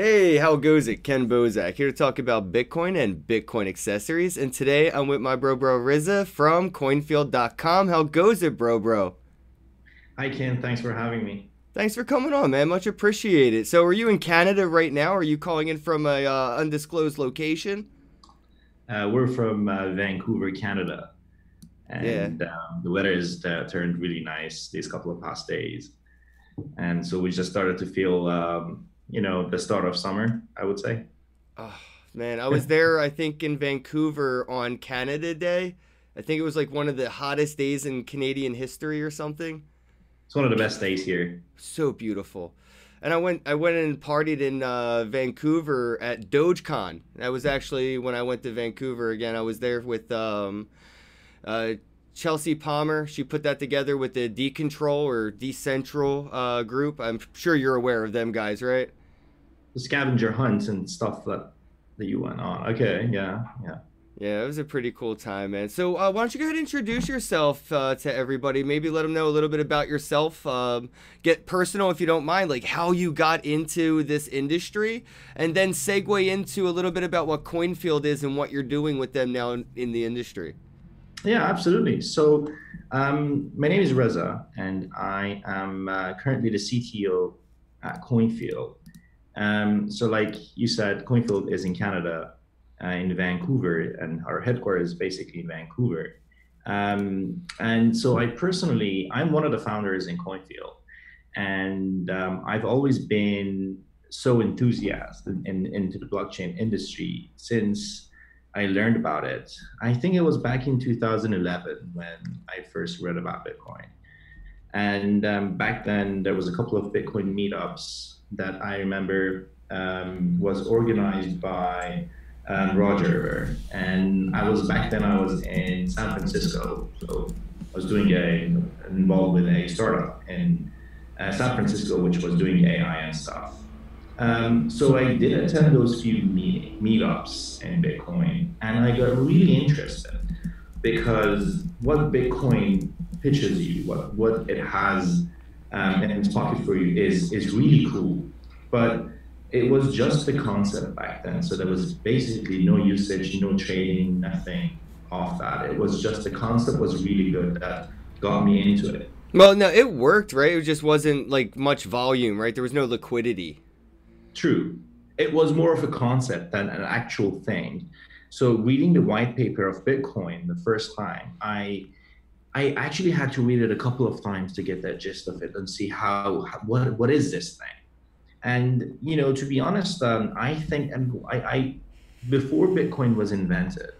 Hey, how goes it? Ken Bozak here to talk about Bitcoin and Bitcoin accessories. And today I'm with my bro Riza from coinfield.com. How goes it, bro? Hi, Ken. Thanks for having me. Thanks for coming on, man. Much appreciated. So, are you in Canada right now? Are you calling in from a undisclosed location? We're from Vancouver, Canada, Yeah. and the weather has turned really nice these couple of past days. And so we just started to feel, the start of summer, I would say. Oh, man, I was there, I think, in Vancouver on Canada Day. I think it was like one of the hottest days in Canadian history or something. It's one of the best days here. So beautiful. And I went and partied in Vancouver at Dogecoin. That was actually when I went to Vancouver again. I was there with uh, Chelsea Palmer. She put that together with the Decontrol or Decentral group. I'm sure you're aware of them guys, right? The scavenger hunts and stuff that you went on. Okay, yeah, yeah. Yeah, it was a pretty cool time, man. So, why don't you go ahead and introduce yourself to everybody? Maybe let them know a little bit about yourself. Get personal if you don't mind, like how you got into this industry, and then segue into a little bit about what Coinfield is and what you're doing with them now in the industry. Yeah, absolutely. So, my name is Reza, and I am currently the CTO at Coinfield. So, like you said, Coinfield is in Canada, in Vancouver, and our headquarters is basically in Vancouver. And so, I'm one of the founders in Coinfield, and I've always been so enthusiastic into the blockchain industry since I learned about it. I think it was back in 2011 when I first read about Bitcoin. And back then, there was a couple of Bitcoin meetups that I remember was organized by Roger. And I was in San Francisco. So I was involved with a startup in San Francisco, which was doing AI and stuff. So I did attend those few meetups in Bitcoin, and I got really interested because what Bitcoin pitches you, what it has in its pocket for you is really cool. But it was just the concept back then. So there was basically no usage, no trading, nothing off that. It was just the concept was really good that got me into it. Well, no, it worked, right? It just wasn't like much volume, right? There was no liquidity. True. It was more of a concept than an actual thing. So reading the white paper of Bitcoin the first time, I actually had to read it a couple of times to get that gist of it and see what is this thing. And to be honest, I think and I before Bitcoin was invented,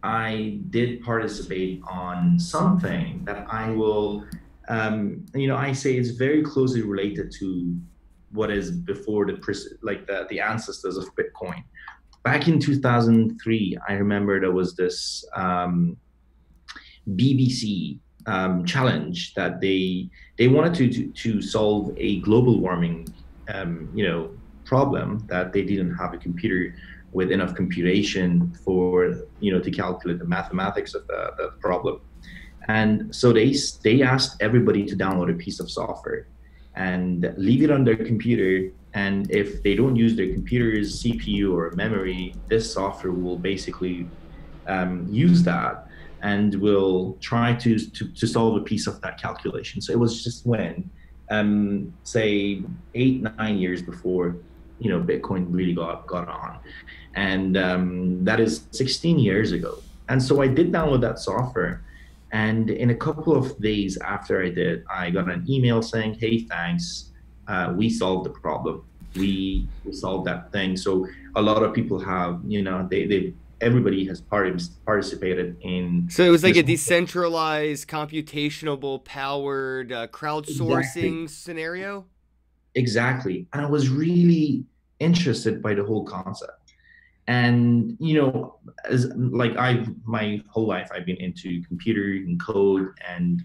I did participate on something that I will, I say it's very closely related to what is before the ancestors of Bitcoin. Back in 2003, I remember there was this BBC challenge that they wanted to solve a global warming problem that they didn't have a computer with enough computation for to calculate the mathematics of the problem. And so they asked everybody to download a piece of software and leave it on their computer. And if they don't use their computer's CPU or memory, this software will basically use that and will try to solve a piece of that calculation. So it was just when, say, 8, 9 years before, Bitcoin really got on, and that is 16 years ago. And so I did download that software, and in a couple of days after I did, I got an email saying, "Hey, thanks, we solved the problem. We solved that thing." So a lot of people have, they everybody has participated in So it was like this. a decentralized, computational powered Exactly. crowdsourcing scenario. Exactly. And I was really interested by the whole concept. And, as like my whole life, I've been into computer and code and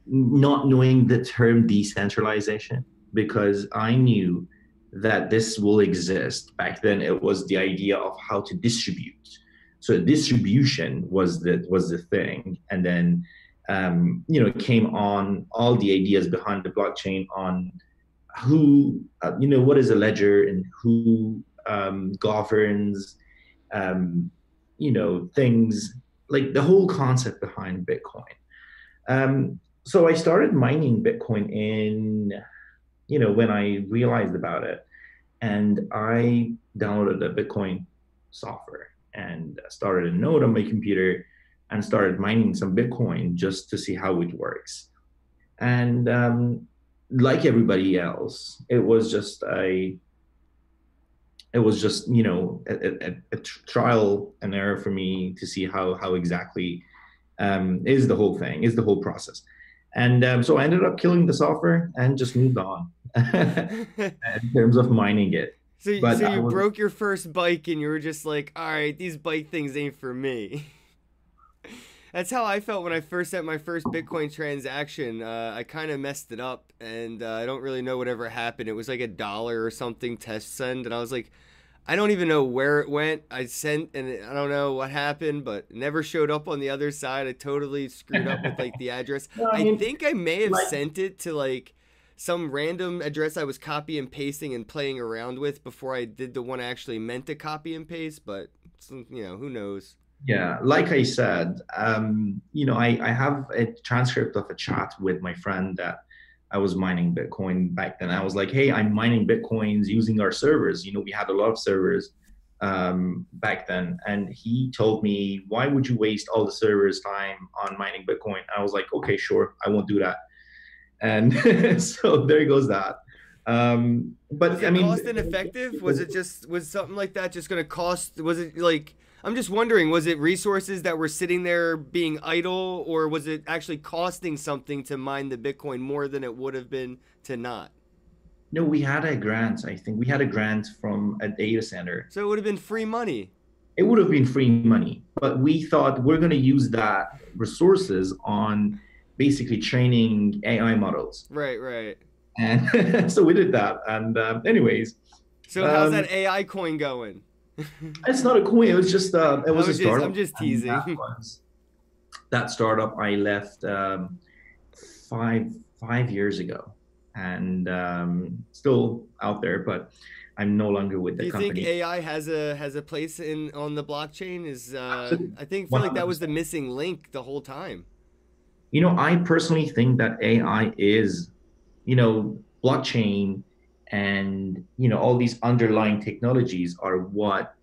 not knowing the term decentralization because I knew that this will exist. Back then, it was the idea of how to distribute. So distribution was the thing, and then it came on all the ideas behind the blockchain on who, what is a ledger and who governs, um, things like the whole concept behind Bitcoin. So I started mining Bitcoin when I realized about it, and I downloaded the Bitcoin software and started a node on my computer and started mining some Bitcoin just to see how it works. And like everybody else, it was just a trial and error for me to see how exactly is the whole process. And so I ended up killing the software and just moved on in terms of mining it. So But I you was broke your first bike and you were just like, all right, these bike things ain't for me. That's how I felt when I first had my first Bitcoin transaction. I kind of messed it up, and I don't really know whatever happened. It was like $1 or something test send, and I was like, I don't even know where it went. I sent, and I don't know what happened, but it never showed up on the other side. I totally screwed up with like the address. no, I I mean, think I may have like, sent it to like some random address I was copy and pasting and playing around with before I did the one I actually meant to copy and paste, but who knows? yeah, like I said, I have a transcript of a chat with my friend that I was mining Bitcoin back then. I was like, hey, I'm mining Bitcoins using our servers. We had a lot of servers back then. And he told me, why would you waste all the servers' time on mining Bitcoin? I was like, okay, sure, I won't do that. And so there goes that. Was But I it mean, cost ineffective? Was something like that just going to cost? Was it like, I'm just wondering, was it resources that were sitting there being idle, or was it actually costing something to mine the Bitcoin more than it would have been to not? no, we had a grant. I think we had a grant from a data center. So it would have been free money. It would have been free money, but we thought we're going to use that resources on basically training AI models. Right, right. And so we did that. And anyways, So how's um, that AI coin going? it's not a coin. It was just it was a I'm startup, just and teasing. that startup I left five 5 years ago, and still out there, but I'm no longer with Do the you think company. AI has a place in on the blockchain? Is Absolutely, I think feel like that was the 100%. missing link the whole time. I personally think that AI is, blockchain and all these underlying technologies are what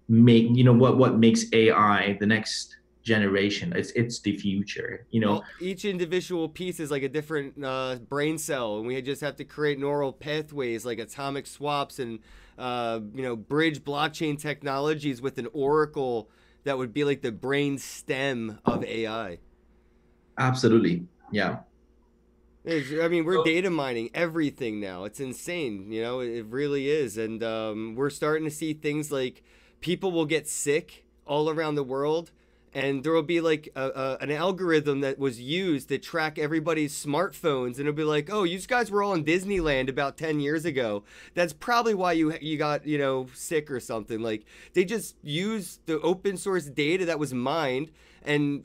makes AI the next generation. It's the future. Well, each individual piece is like a different brain cell, and we just have to create neural pathways like atomic swaps and bridge blockchain technologies with an oracle that would be like the brain stem of AI. Absolutely. Yeah. I mean, we're data mining everything now. It's insane, it really is. And we're starting to see things like people will get sick all around the world, and there will be like an algorithm that was used to track everybody's smartphones, and it'll be like, oh, you guys were all in Disneyland about 10 years ago. That's probably why you got sick or something. Like they just used the open source data that was mined and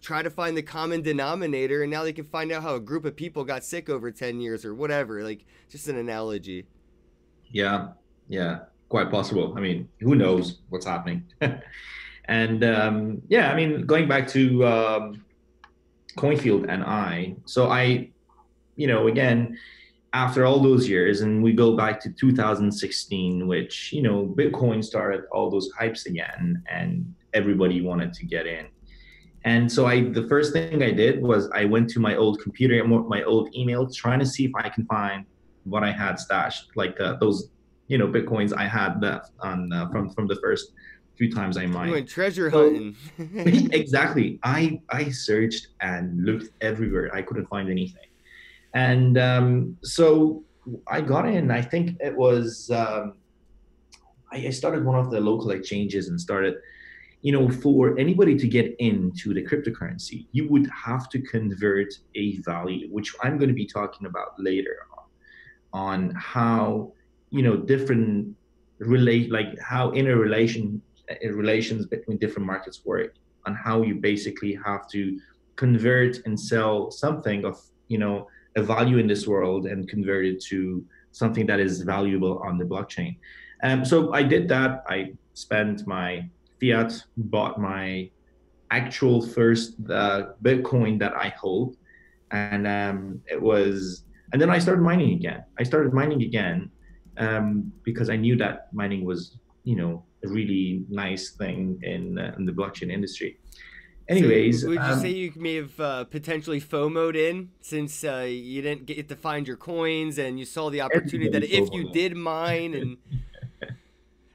try to find the common denominator, and now they can find out how a group of people got sick over 10 years or whatever. Like just an analogy. Yeah. Yeah. Quite possible. I mean, who knows what's happening? And yeah, I mean, going back to Coinfield and so again, after all those years, and we go back to 2016, which, Bitcoin started all those hypes again, and everybody wanted to get in. And so the first thing I did was I went to my old computer, my old email, trying to see if I can find what I had stashed, like those, Bitcoins I had left on from the first few times I You mined. went treasure So hunting. exactly, I searched and looked everywhere. I couldn't find anything. And so I got in. I think it was I started one of the local exchanges and started. For anybody to get into the cryptocurrency, you would have to convert a value, which I'm going to be talking about later on how different relate like how relations between different markets work, on how you basically have to convert and sell something of a value in this world and convert it to something that is valuable on the blockchain. So I did that. I spent my fiat, bought my actual first Bitcoin that I hold, and and then I started mining again. I started mining again because I knew that mining was, a really nice thing in the blockchain industry. So Anyways, would you say you may have potentially FOMO'd in since you didn't get to find your coins and you saw the opportunity that everybody if you FOMO. did mine and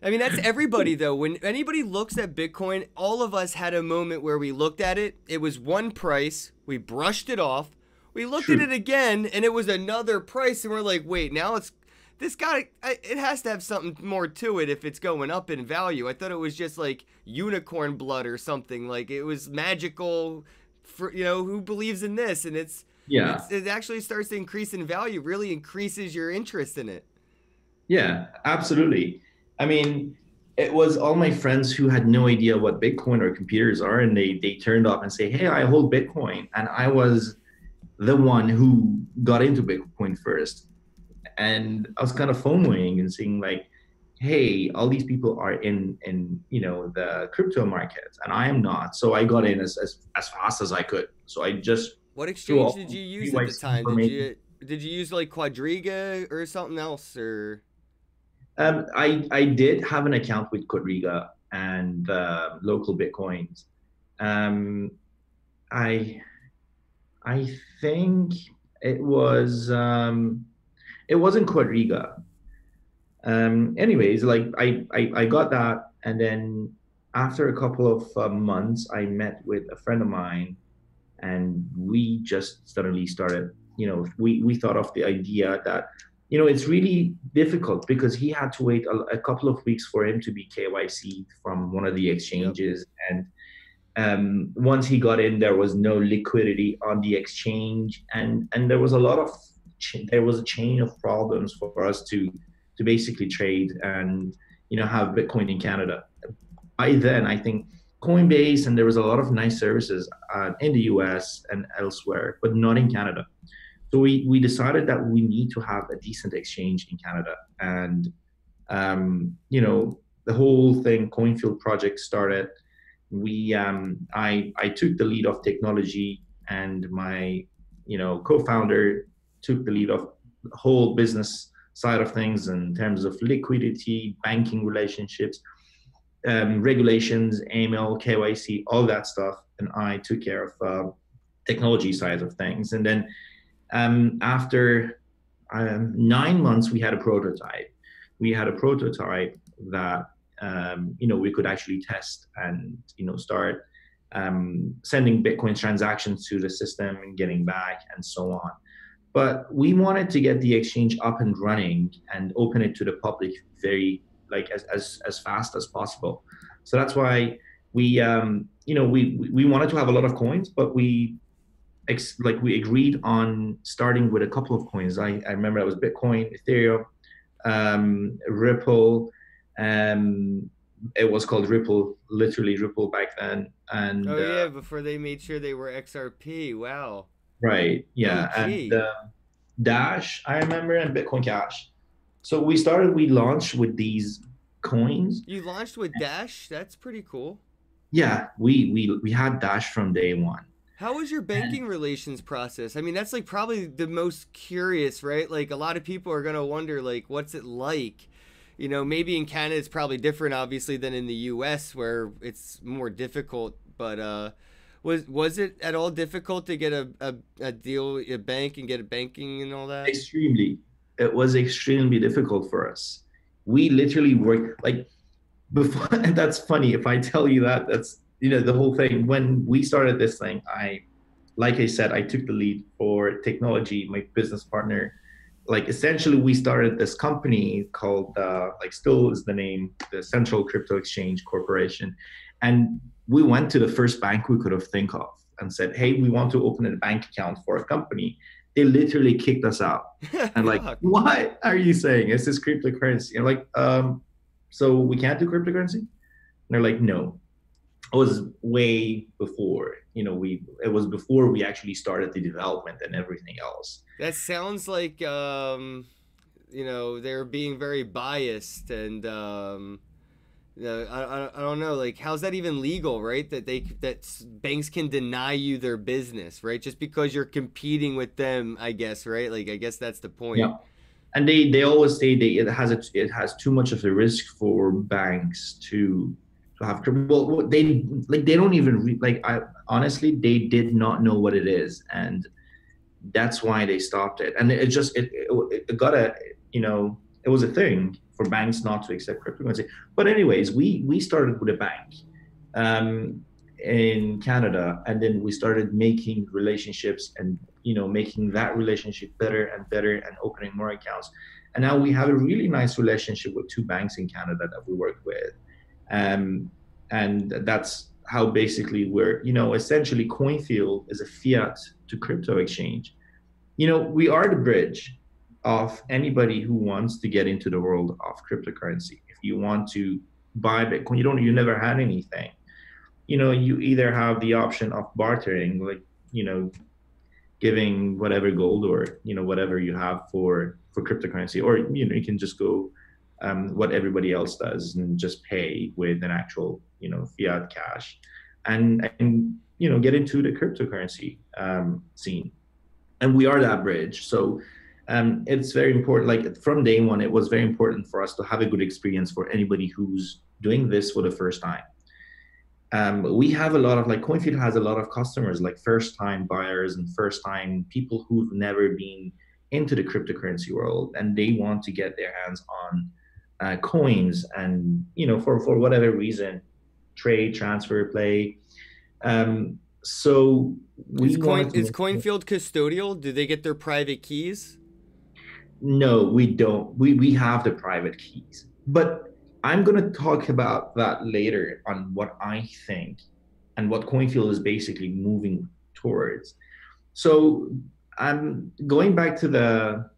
I mean, that's everybody, though. When anybody looks at Bitcoin, all of us had a moment where we looked at it. It was one price. We brushed it off. We looked at True. it again, and it was another price. And we're like, wait, now it's this guy. It has to have something more to it if it's going up in value. I thought it was just like unicorn blood or something. Like it was magical. For who believes in this? And Yeah. it actually starts to increase in value. Really increases your interest in it. Yeah, absolutely. I mean, it was all my friends who had no idea what Bitcoin or computers are, and they turned up and say, "Hey, I hold Bitcoin," and I was the one who got into Bitcoin first, and I was kind of FOMOing and seeing like, "Hey, all these people are in the crypto market, and I am not." So I got in as fast as I could. So I just What threw exchange all did you use at the KYC time? information. Did you use like Quadriga or something else or I did have an account with Quadriga and local Bitcoins. Um, I I think it was it wasn't Quadriga. Anyways, like I got that, and then after a couple of months, I met with a friend of mine, and we just suddenly started. We thought of the idea that it's really difficult because he had to wait a couple of weeks for him to be KYC from one of the yep. exchanges, and once he got in, there was no liquidity on the exchange, and there was there was a chain of problems for us to basically trade and have Bitcoin in Canada. By then, I think Coinbase and there was a lot of nice services in the US and elsewhere, but not in Canada. So we decided that we need to have a decent exchange in Canada, and the whole thing Coinfield project started. I took the lead of technology, and my co-founder took the lead of the whole business side of things in terms of liquidity, banking relationships, regulations, AML, KYC, all that stuff, and I took care of technology side of things. And then after 9 months, we had a prototype. We had a prototype that we could actually test and start sending Bitcoin transactions to the system and getting back and so on. But we wanted to get the exchange up and running and open it to the public very like as fast as possible. So that's why we wanted to have a lot of coins, but we agreed on starting with a couple of coins. I remember it was Bitcoin, Ethereum, Ripple. Um, it was called Ripple, literally Ripple back then. Oh And yeah, before they made sure they were XRP. Wow. right, yeah, and OG. Dash, I remember, and Bitcoin Cash. So we launched with these coins. You launched with Dash? That's pretty cool. Yeah, we had Dash from day one. How was your And banking relations process? I mean, that's like probably the most curious, right? Like a lot of people are gonna wonder, like, what's it like? Maybe in Canada it's probably different, obviously, than in the U.S. where it's more difficult. But was it at all difficult to get a deal, a bank, and get a banking and all that? extremely, it was extremely difficult for us. We literally worked like before. And that's funny if I tell you that. That's the whole thing. When we started this thing, like I said, I took the lead for technology. My business partner, like essentially, we started this company called like still is the name, the Central Crypto Exchange Corporation, and we went to the first bank we could have think of and said, "Hey, we want to open a bank account for a company." They literally kicked us out and like, Fuck. "What are you saying? Is this cryptocurrency?" And like, so we can't do cryptocurrency? And they're like, "No." It was way before, it was before we actually started the development and everything else. That sounds like they're being very biased and I don't know, like how's that even legal, right? That banks can deny you their business, right? Just because you're competing with them, I guess, right? Like I guess that's the point. Yeah. And they always say it has too much of a risk for banks to have crypto. Well, they don't even like, I honestly, they did not know what it is, and that's why they stopped it. And it got a, it was a thing for banks not to accept cryptocurrency. But anyways, we started with a bank um, in Canada, and then we started making relationships and making that relationship better and better and opening more accounts. And now we have a really nice relationship with two banks in Canada that we work with, um, and that's how basically we're, essentially Coinfield is a fiat to crypto exchange. We are the bridge of anybody who wants to get into the world of cryptocurrency. If you want to buy Bitcoin, you never had anything. You either have the option of bartering, like, giving whatever gold or, whatever you have for cryptocurrency, or, you can just go what everybody else does and just pay with an actual, fiat cash and get into the cryptocurrency scene. And we are that bridge. So it's very important. Like from day one, it was very important for us to have a good experience for anybody who's doing this for the first time. We have a lot of, like, Coinfield has a lot of customers, like first time buyers and first time people who've never been into the cryptocurrency world, and they want to get their hands on coins and, for whatever reason, trade, transfer, play. So we wanted to Is make sure. Coinfield custodial? Do they get their private keys? No, we don't. We have the private keys, but I'm going to talk about that later on what I think and what Coinfield is basically moving towards. So I'm going back to the,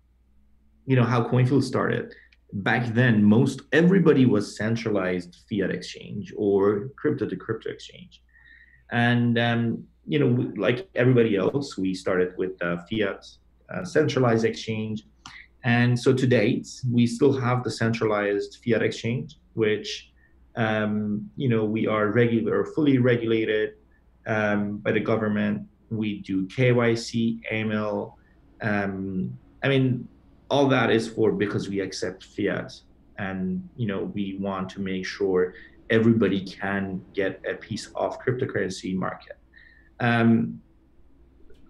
how Coinfield started. Back then, most everybody was centralized fiat exchange or crypto to crypto exchange. And, like everybody else, we started with fiat centralized exchange. And so to date, we still have the centralized fiat exchange, which, we are regular or fully regulated by the government. We do KYC, AML. I mean, all that is for because we accept fiat, and we want to make sure everybody can get a piece of cryptocurrency market. Um,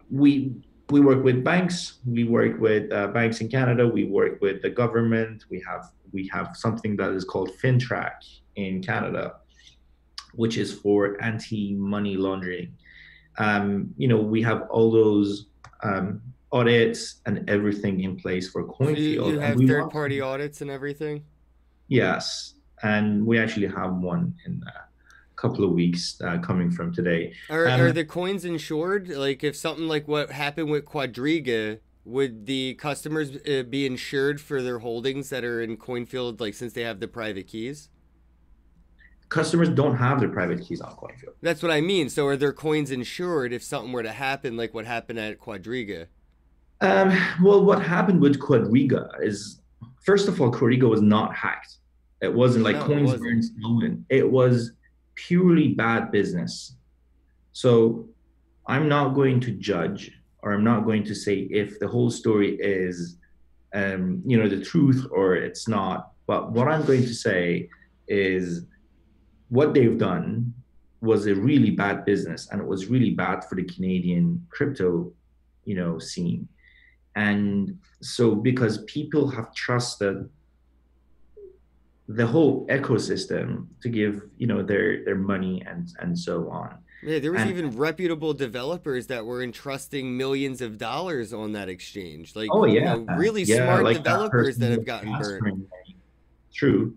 we we work with banks. We work with banks in Canada. We work with the government. We have something that is called FinTrack in Canada, which is for anti-money laundering. We have all those audits and everything in place for So you Coinfield, and have we third want to, party audits and everything? yes, and we actually have one in a couple of weeks coming from today. Are the coins insured? Like if something like what happened with Quadriga, would the customers be insured for their holdings that are in Coinfield, like since they have the private keys? Customers don't have their private keys on Coinfield. That's what I mean. So are their coins insured if something were to happen, like what happened at Quadriga? Um, well, what happened with Quadriga is, first of all, Quadriga was not hacked. It wasn't like No, it coins wasn't. weren't stolen. It was purely bad business. So I'm not going to judge, or I'm not going to say if the whole story is, the truth or it's not. But what I'm going to say is what they've done was a really bad business, and it was really bad for the Canadian crypto, scene. And so because people have trusted the whole ecosystem to give, their money and so on. Yeah, there was And even reputable developers that were entrusting millions of dollars on that exchange. Like, oh yeah, really yeah, smart like that developers person that have was gotten burnt. transferring money. True.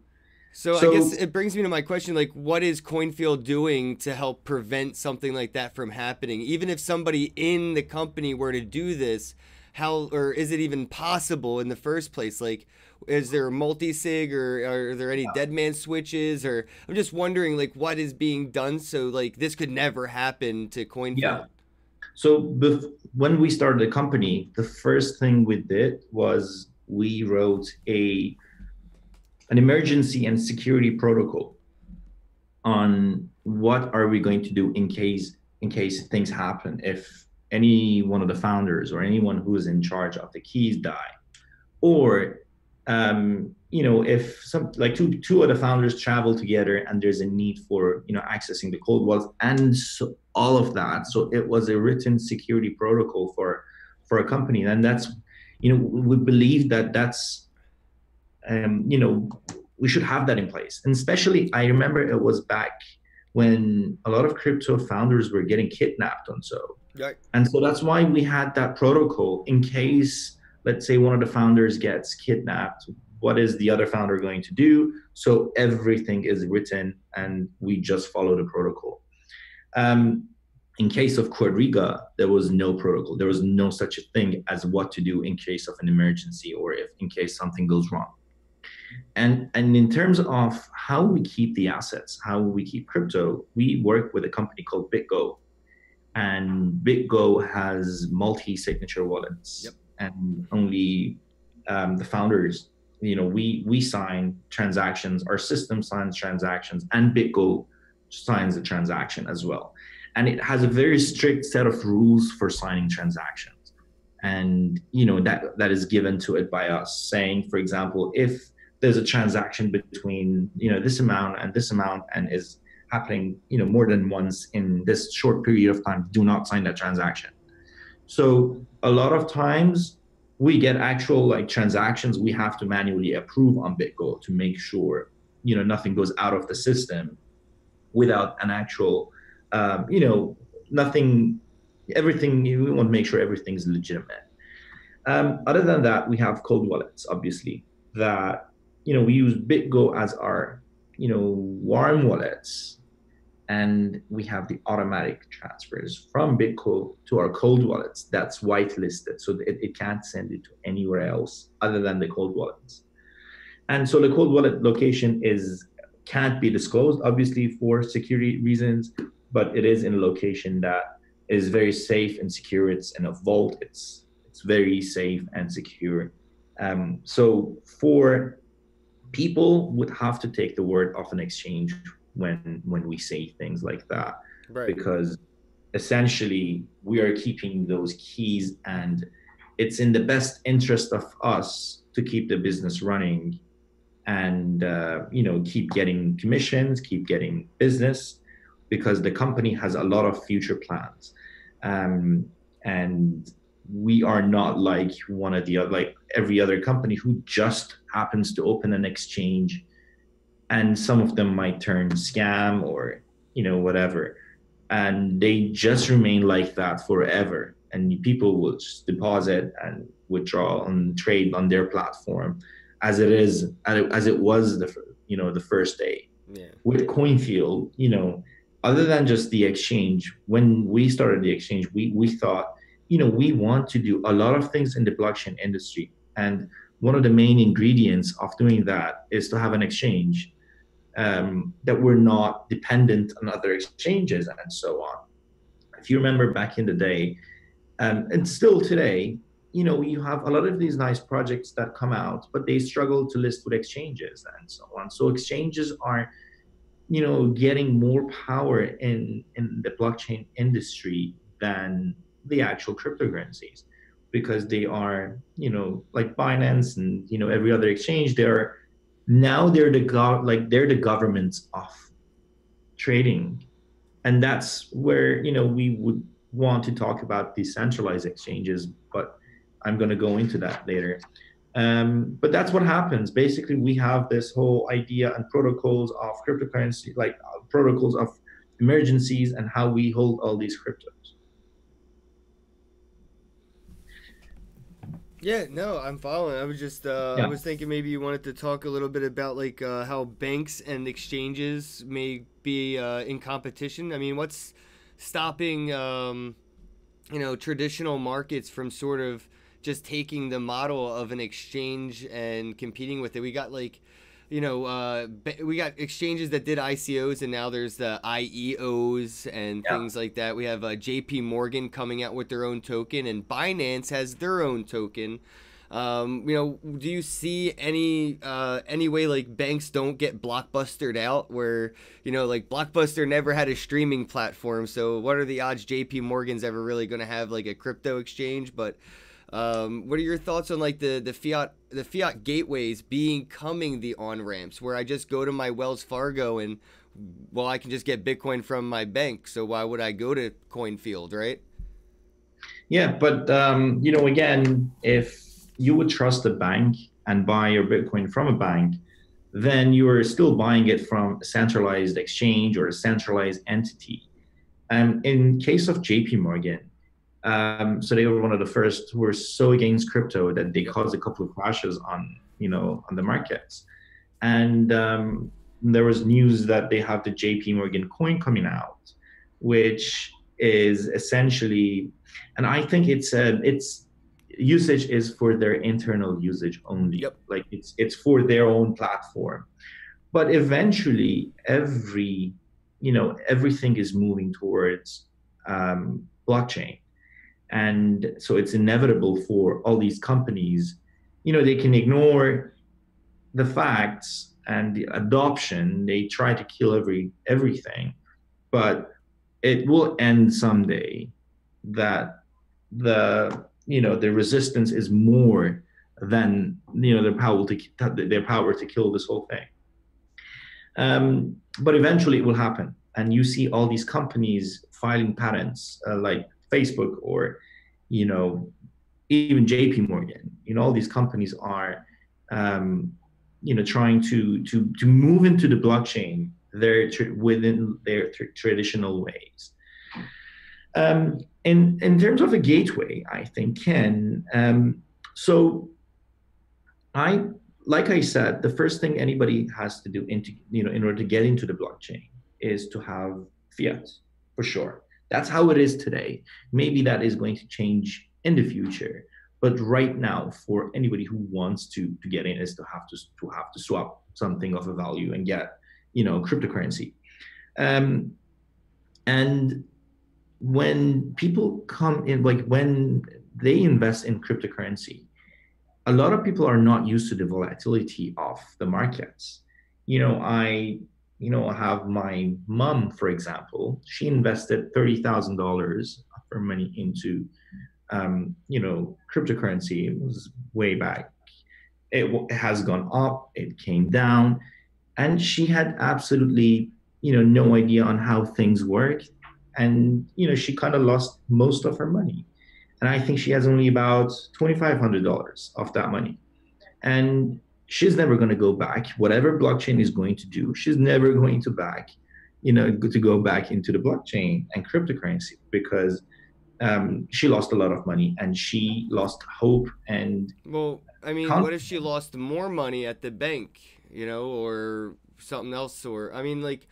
So I So guess it brings me to my question, like, what is Coinfield doing to help prevent something like that from happening? Even if somebody in the company were to do this, how, or is it even possible in the first place? Like, Is there multi-sig, or are there any dead man switches? Or I'm just wondering, like, what is being done so like this could never happen to Yeah. Coinfield. So when we started the company, the first thing we did was we wrote a an emergency and security protocol on what are we going to do in case things happen, if any one of the founders or anyone who is in charge of the keys die, or if some like two of the founders travel together and there's a need for accessing the cold wallets and so, all of that. So it was a written security protocol for a company, and that's we believe that that's um, you know we should have that in place. And especially, I remember it was back when a lot of crypto founders were getting kidnapped and so. Right. And so that's why we had that protocol in case, let's say, one of the founders gets kidnapped. What is the other founder going to do? So everything is written and we just follow the protocol. In case of Quadriga, there was no protocol. There was no such a thing as what to do in case of an emergency or if in case something goes wrong. And in terms of how we keep the assets, how we keep crypto, we work with a company called BitGo, and BitGo has multi-signature wallets. Yep. And only the founders, we sign transactions, our system signs transactions, and BitGo signs the transaction as well. And it has a very strict set of rules for signing transactions. And that is given to it by us, saying, for example, if there's a transaction between this amount and is happening more than once in this short period of time, do not sign that transaction. So a lot of times we get actual transactions we have to manually approve on BitGo to make sure nothing goes out of the system without an actual nothing. Everything, we want to make sure everything's legitimate. Other than that, we have cold wallets, obviously, that we use BitGo as our warm wallets, and we have the automatic transfers from BitGo to our cold wallets. That's whitelisted, so it can't send it to anywhere else other than the cold wallets. And so the cold wallet location can't be disclosed, obviously, for security reasons, but it is in a location that is very safe and secure. It's in a vault. It's very safe and secure. So for people would have to take the word of an exchange when we say things like that, Right. because essentially we are keeping those keys, and it's in the best interest of us to keep the business running and keep getting commissions, keep getting business, because the company has a lot of future plans. And we are not like one of the other, like every other company who just happens to open an exchange, and some of them might turn scam or whatever, and they just remain like that forever, and people will just deposit and withdraw and trade on their platform as it was the first day. Yeah. With Coinfield, other than just the exchange, when we started the exchange, we thought, we want to do a lot of things in the blockchain industry. And one of the main ingredients of doing that is to have an exchange that we're not dependent on other exchanges and so on. If you remember back in the day, and still today, you have a lot of these nice projects that come out, but they struggle to list with exchanges and so on. So exchanges are getting more power in the blockchain industry than the actual cryptocurrencies, because they are like Binance and every other exchange. They're the governments of trading, and that's where we would want to talk about decentralized exchanges, but I'm going to go into that later. But that's what happens. Basically, we have this whole idea and protocols of cryptocurrency, like protocols of emergencies, and how we hold all these cryptos. Yeah, no, I'm following. I was just, I Yeah. was thinking maybe you wanted to talk a little bit about like how banks and exchanges may be in competition. I mean, what's stopping, traditional markets from sort of just taking the model of an exchange and competing with it. We got like, you know, we got exchanges that did ICOs, and now there's the IEOs and things like that. We have JP Morgan coming out with their own token, and Binance has their own token. You know, do you see any way like banks don't get blockbustered out, where, you know, like Blockbuster never had a streaming platform, so what are the odds JP Morgan's ever really going to have like a crypto exchange? But what are your thoughts on like the fiat gateways becoming the on-ramps, where I just go to my Wells Fargo and, well, I can just get Bitcoin from my bank, so why would I go to Coinfield, right? Yeah, but you know, again, if you would trust a bank and buy your Bitcoin from a bank, then you are still buying it from a centralized exchange or a centralized entity. In case of JP Morgan, so they were one of the first who were so against crypto that they caused a couple of crashes on, you know, on the markets. And there was news that they have the JP Morgan coin coming out, which is essentially, and I think it's usage is for their internal usage only. Like it's for their own platform. But eventually, everything is moving towards blockchain. And so it's inevitable for all these companies, you know, they can ignore the facts and the adoption. They try to kill everything, but it will end someday that the resistance is more than, you know, their power to kill this whole thing. But eventually it will happen. And you see all these companies filing patents, like Facebook or, you know, even JP Morgan. You know, all these companies are, you know, trying to move into the blockchain within their traditional ways. In terms of a gateway, I think, Ken, like I said, the first thing anybody has to do in order to get into the blockchain is to have fiat, for sure. That's how it is today. Maybe that is going to change in the future, but right now, for anybody who wants to get in, is to have to swap something of a value and get, you know, cryptocurrency. And when people come in, like when they invest in cryptocurrency, a lot of people are not used to the volatility of the markets. I have my mom, for example. She invested $30,000 of her money into, cryptocurrency. It was way back. It has gone up, it came down, and she had absolutely, no idea on how things work. And, she kind of lost most of her money. And I think she has only about $2,500 of that money. And she's never going to go back. Whatever blockchain is going to do, she's never going to go back into the blockchain and cryptocurrency, because she lost a lot of money and she lost hope. And well, I mean, what if she lost more money at the bank, or something else? Or, I mean, like,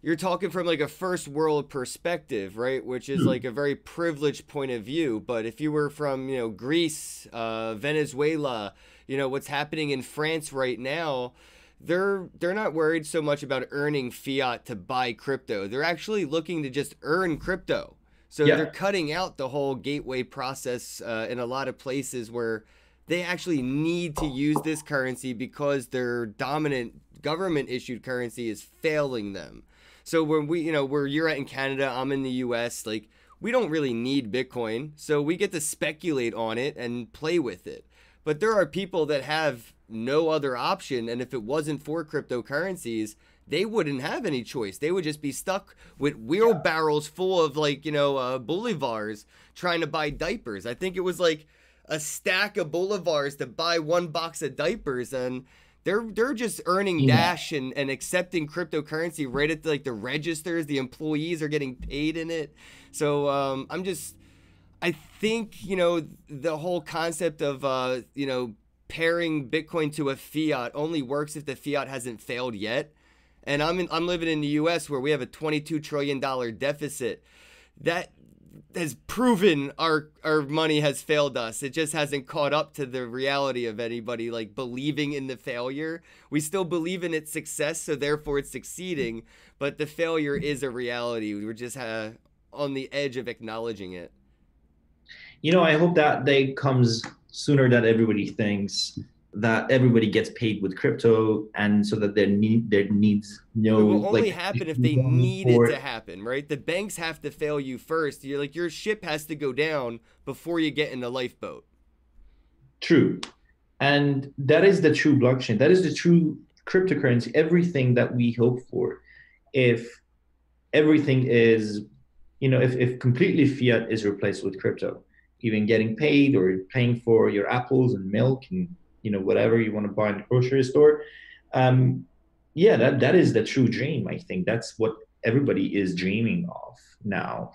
you're talking from like a first world perspective, right? Which is like a very privileged point of view. But if you were from, Greece, Venezuela, what's happening in France right now, they're not worried so much about earning fiat to buy crypto. They're actually looking to just earn crypto. So they're cutting out the whole gateway process in a lot of places where they actually need to use this currency because their dominant government issued currency is failing them. So when where you're at in Canada, I'm in the US, like, we don't really need Bitcoin. So we get to speculate on it and play with it. But there are people that have no other option. And if it wasn't for cryptocurrencies, they wouldn't have any choice. They would just be stuck with wheelbarrows full of bolivars trying to buy diapers. I think it was like a stack of bolivars to buy one box of diapers. And they're just earning Dash and accepting cryptocurrency right at the registers. The employees are getting paid in it. So I think, the whole concept of, pairing Bitcoin to a fiat only works if the fiat hasn't failed yet. And I'm living in the US where we have a $22 trillion deficit. That has proven our money has failed us. It just hasn't caught up to the reality of anybody like believing in the failure. We still believe in its success, so therefore it's succeeding, but the failure is a reality. We're just on the edge of acknowledging it. I hope that day comes sooner than everybody thinks, that everybody gets paid with crypto, and so that there needs It no will only like happen if they no need need it to for happen, right? The banks have to fail you first. You're like your ship has to go down before you get in the lifeboat. true. And that is the true blockchain. That is the true cryptocurrency, everything that we hope for. If everything is, if completely fiat is replaced with crypto, even getting paid or paying for your apples and milk and whatever you want to buy in the grocery store. Um, yeah, that is the true dream. I think that's what everybody is dreaming of now.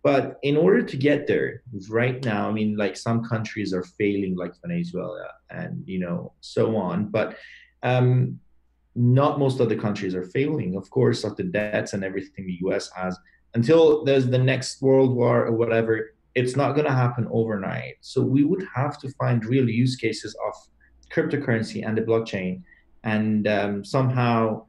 But in order to get there, right now, I mean, like some countries are failing, like Venezuela, and so on. But um, not most of the countries are failing, of course, of the debts and everything the US has. Until there's the next world war or whatever, it's not going to happen overnight. So we would have to find real use cases of cryptocurrency and the blockchain, and somehow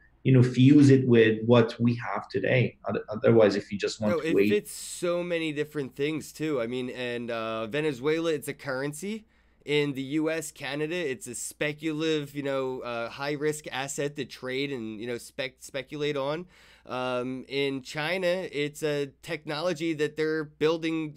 fuse it with what we have today. Otherwise, if you just want No, to it wait. fits so many different things too. I mean, and Venezuela, it's a currency. In the U.S., Canada, it's a speculative, high risk asset to trade and speculate on. In China, it's a technology that they're building,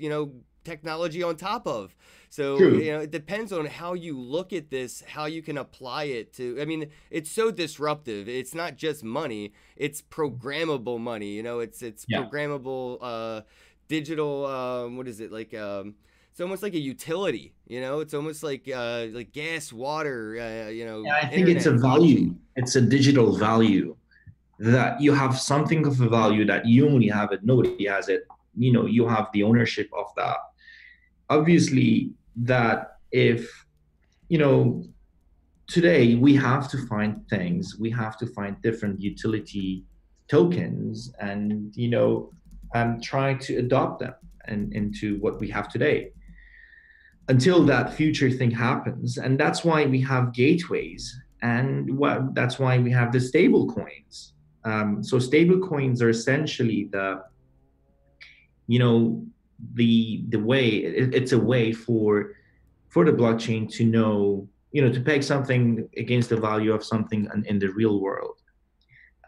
technology on top of. So, True. it depends on how you look at this, how you can apply it to. I mean, it's so disruptive. It's not just money, it's programmable money. It's Yeah. programmable digital, what is it? Like, it's almost like a utility, it's almost like gas, water, Yeah, I think it's a internet, blockchain. value. It's a digital value that you have something of a value that you only have it, nobody has it. You have the ownership of that. Obviously, that if, you know, today we have to find things, we have to find different utility tokens and, try to adopt them and into what we have today until that future thing happens. And that's why we have gateways, and that's why we have the stable coins. So stable coins are essentially you know, the way it's a way for the blockchain to know, to peg something against the value of something in the real world.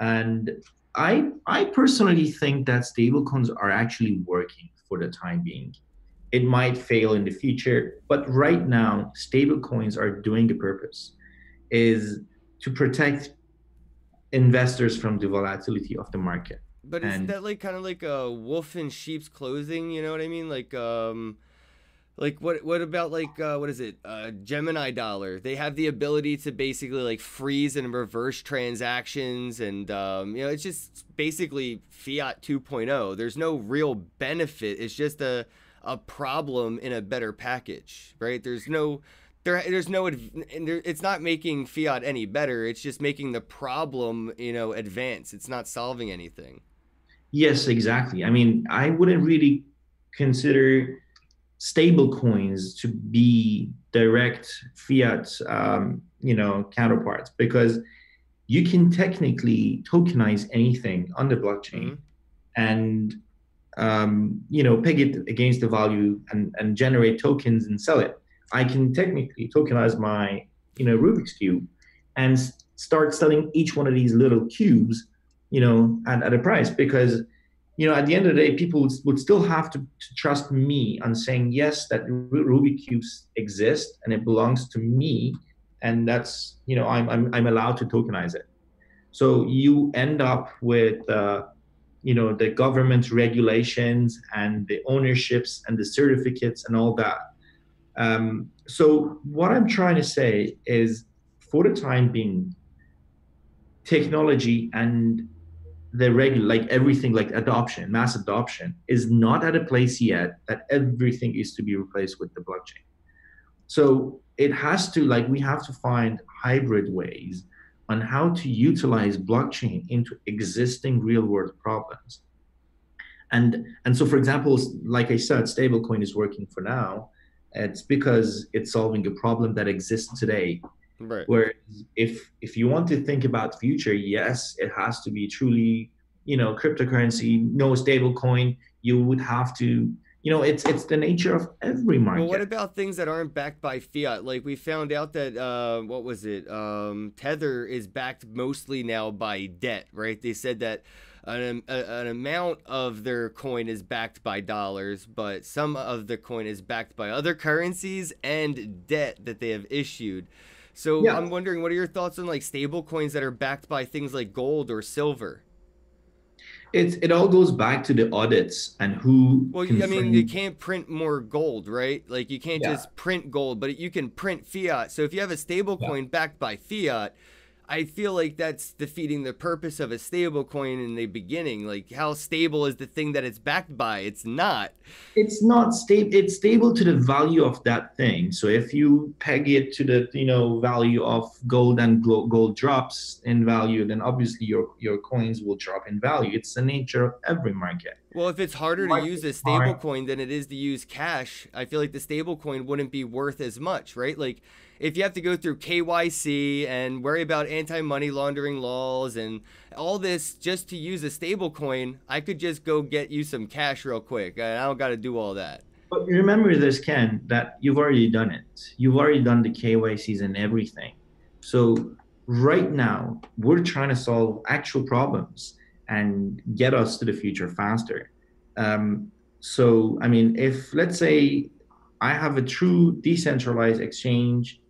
And I personally think that stablecoins are actually working for the time being. It might fail in the future, but right now, stablecoins are doing a purpose, is to protect investors from the volatility of the market. But isn't And that like kind of like a wolf in sheep's clothing? You know what I mean? Like what about like what is it? Gemini dollar. They have the ability to basically like freeze and reverse transactions, and it's just basically fiat 2.0. There's no real benefit. It's just a problem in a better package, right? There's no it's not making fiat any better. It's just making the problem, advance. It's not solving anything. yes, exactly. I mean, I wouldn't really consider stable coins to be direct fiat, counterparts, because you can technically tokenize anything on the blockchain Mm-hmm. and peg it against the value and generate tokens and sell it. I can technically tokenize my Rubik's cube and start selling each one of these little cubes, at a price, because at the end of the day, people would still have to trust me on saying yes, that Rubik cubes exist and it belongs to me, and that's I'm allowed to tokenize it. So you end up with the government regulations and the ownerships and the certificates and all that. So what I'm trying to say is, for the time being, technology and the regular, like everything, like adoption, mass adoption, is not at a place yet that everything is to be replaced with the blockchain. So it has to, like, we have to find hybrid ways on how to utilize blockchain into existing real world problems. And so, for example, like I said, stablecoin is working for now. It's because it's solving a problem that exists today. Right. Whereas if you want to think about the future, yes, it has to be truly, cryptocurrency, no stablecoin. You would have to, it's the nature of every Well, what market. about things that aren't backed by fiat? Like we found out that what was it? Tether is backed mostly now by debt, right? They said that an amount of their coin is backed by dollars, but some of the coin is backed by other currencies and debt that they have issued. So Yeah, I'm wondering, what are your thoughts on like stable coins that are backed by things like gold or silver? it all goes back to the audits and who Well, I mean, you confirmed. can't print more gold, right? Like you can't Yeah, just print gold, but you can print fiat. So if you have a stable yeah. coin backed by fiat, I feel like that's defeating the purpose of a stable coin in the beginning. Like how stable is the thing that it's backed by? It's not. It's not stable. It's stable to the value of that thing. So if you peg it to the value of gold, and gold drops in value, then obviously your coins will drop in value. It's the nature of every market. Well, if it's harder to use a Markets stable are coin than it is to use cash, I feel like the stable coin wouldn't be worth as much, right? Like if you have to go through KYC and worry about anti-money laundering laws and all this just to use a stable coin, I could just go get you some cash real quick. I don't got to do all that. But remember this, Ken, that you've already done it. You've already done the KYCs and everything. So right now, we're trying to solve actual problems and get us to the future faster. So, I mean, if let's say I have a true decentralized exchange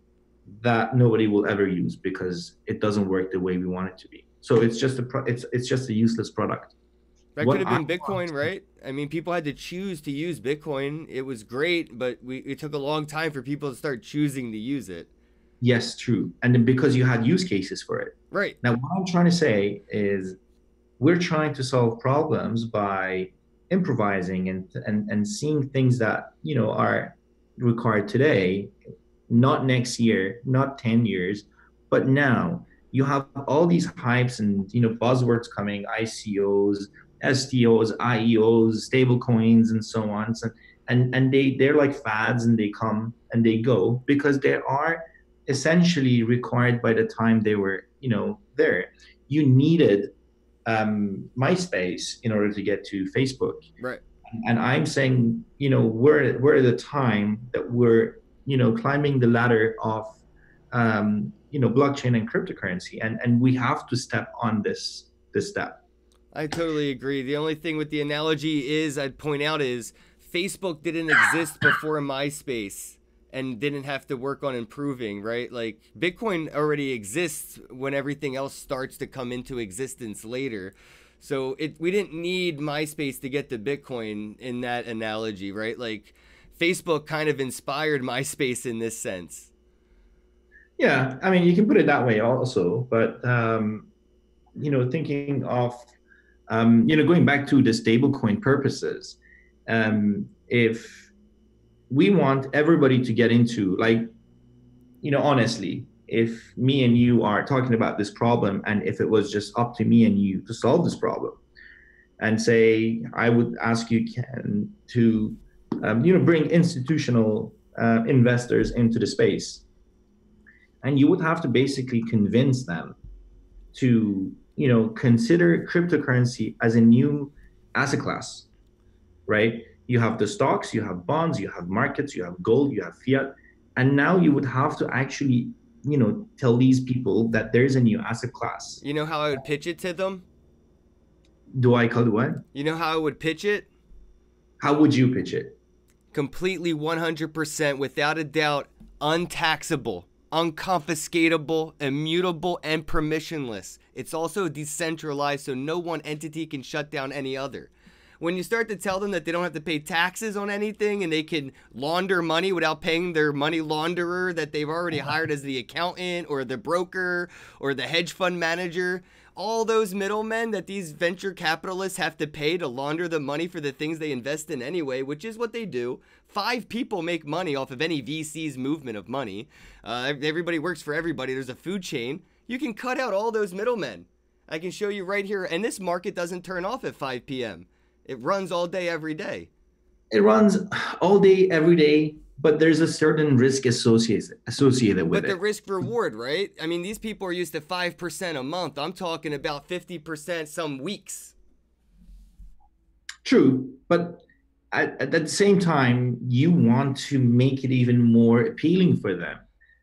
that nobody will ever use because it doesn't work the way we want it to be. So it's just a useless product. That could What have I been Bitcoin, want right? I mean, people had to choose to use Bitcoin. It was great, but it took a long time for people to start choosing to use it. Yes, true. And then because you had use cases for it. Right. Now, what I'm trying to say is we're trying to solve problems by improvising and seeing things that, are required today, not next year, not 10 years, but now. You have all these hypes and, buzzwords coming, ICOs, STOs, IEOs, stable coins, and so on. So, and they're like fads, and they come and they go because they are essentially required by the time they were, there. You needed MySpace in order to get to Facebook. Right. And I'm saying, we're at the time that we're, climbing the ladder of, blockchain and cryptocurrency, and we have to step on this step. I totally agree. The only thing with the analogy is I'd point out is Facebook didn't exist before MySpace and didn't have to work on improving, right? Like Bitcoin already exists when everything else starts to come into existence later. So we didn't need MySpace to get to Bitcoin in that analogy, right? Like Facebook kind of inspired MySpace in this sense. Yeah, I mean, you can put it that way also, but thinking of going back to the stablecoin purposes, if we want everybody to get into, like, honestly, if me and you are talking about this problem, and if it was just up to me and you to solve this problem, and say I would ask you, Ken, to bring institutional investors into the space, and you would have to basically convince them to consider cryptocurrency as a new asset class, right? You have the stocks, you have bonds, you have markets, you have gold, you have fiat, and now you would have to actually tell these people that there's a new asset class. You know how I would pitch it to them? Do I call it what? You know how I would pitch it? How would you pitch it? Completely 100% without a doubt untaxable, unconfiscatable, immutable, and permissionless. It's also decentralized, so no one entity can shut down any other. When you start to tell them that they don't have to pay taxes on anything and they can launder money without paying their money launderer that they've already hired as the accountant or the broker or the hedge fund manager, all those middlemen that these venture capitalists have to pay to launder the money for the things they invest in anyway, which is what they do. 5 people make money off of any VC's movement of money. Everybody works for everybody. There's a food chain. You can cut out all those middlemen. I can show you right here. And this market doesn't turn off at 5 p.m. It runs all day, every day. It runs all day, every day, but there's a certain risk associated with But the it. risk reward, right? I mean, these people are used to 5% a month. I'm talking about 50% some weeks. True, but at the same time, you want to make it even more appealing for them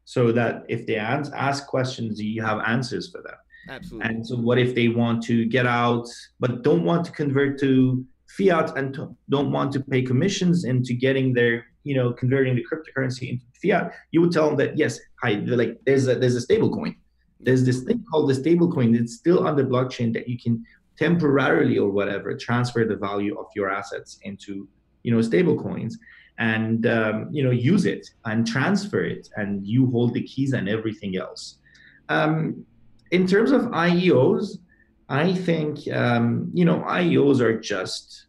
so that if they ask questions, you have answers for them. Absolutely. And so, what if they want to get out, but don't want to convert to fiat and don't want to pay commissions into getting their, converting the cryptocurrency into fiat? You would tell them that yes, hi, like there's a stable coin. Yep. There's this thing called the stable coin. It's still on the blockchain that you can temporarily or whatever transfer the value of your assets into, stable coins and use it and transfer it, and you hold the keys and everything else. In terms of IEOs, I think IEOs are just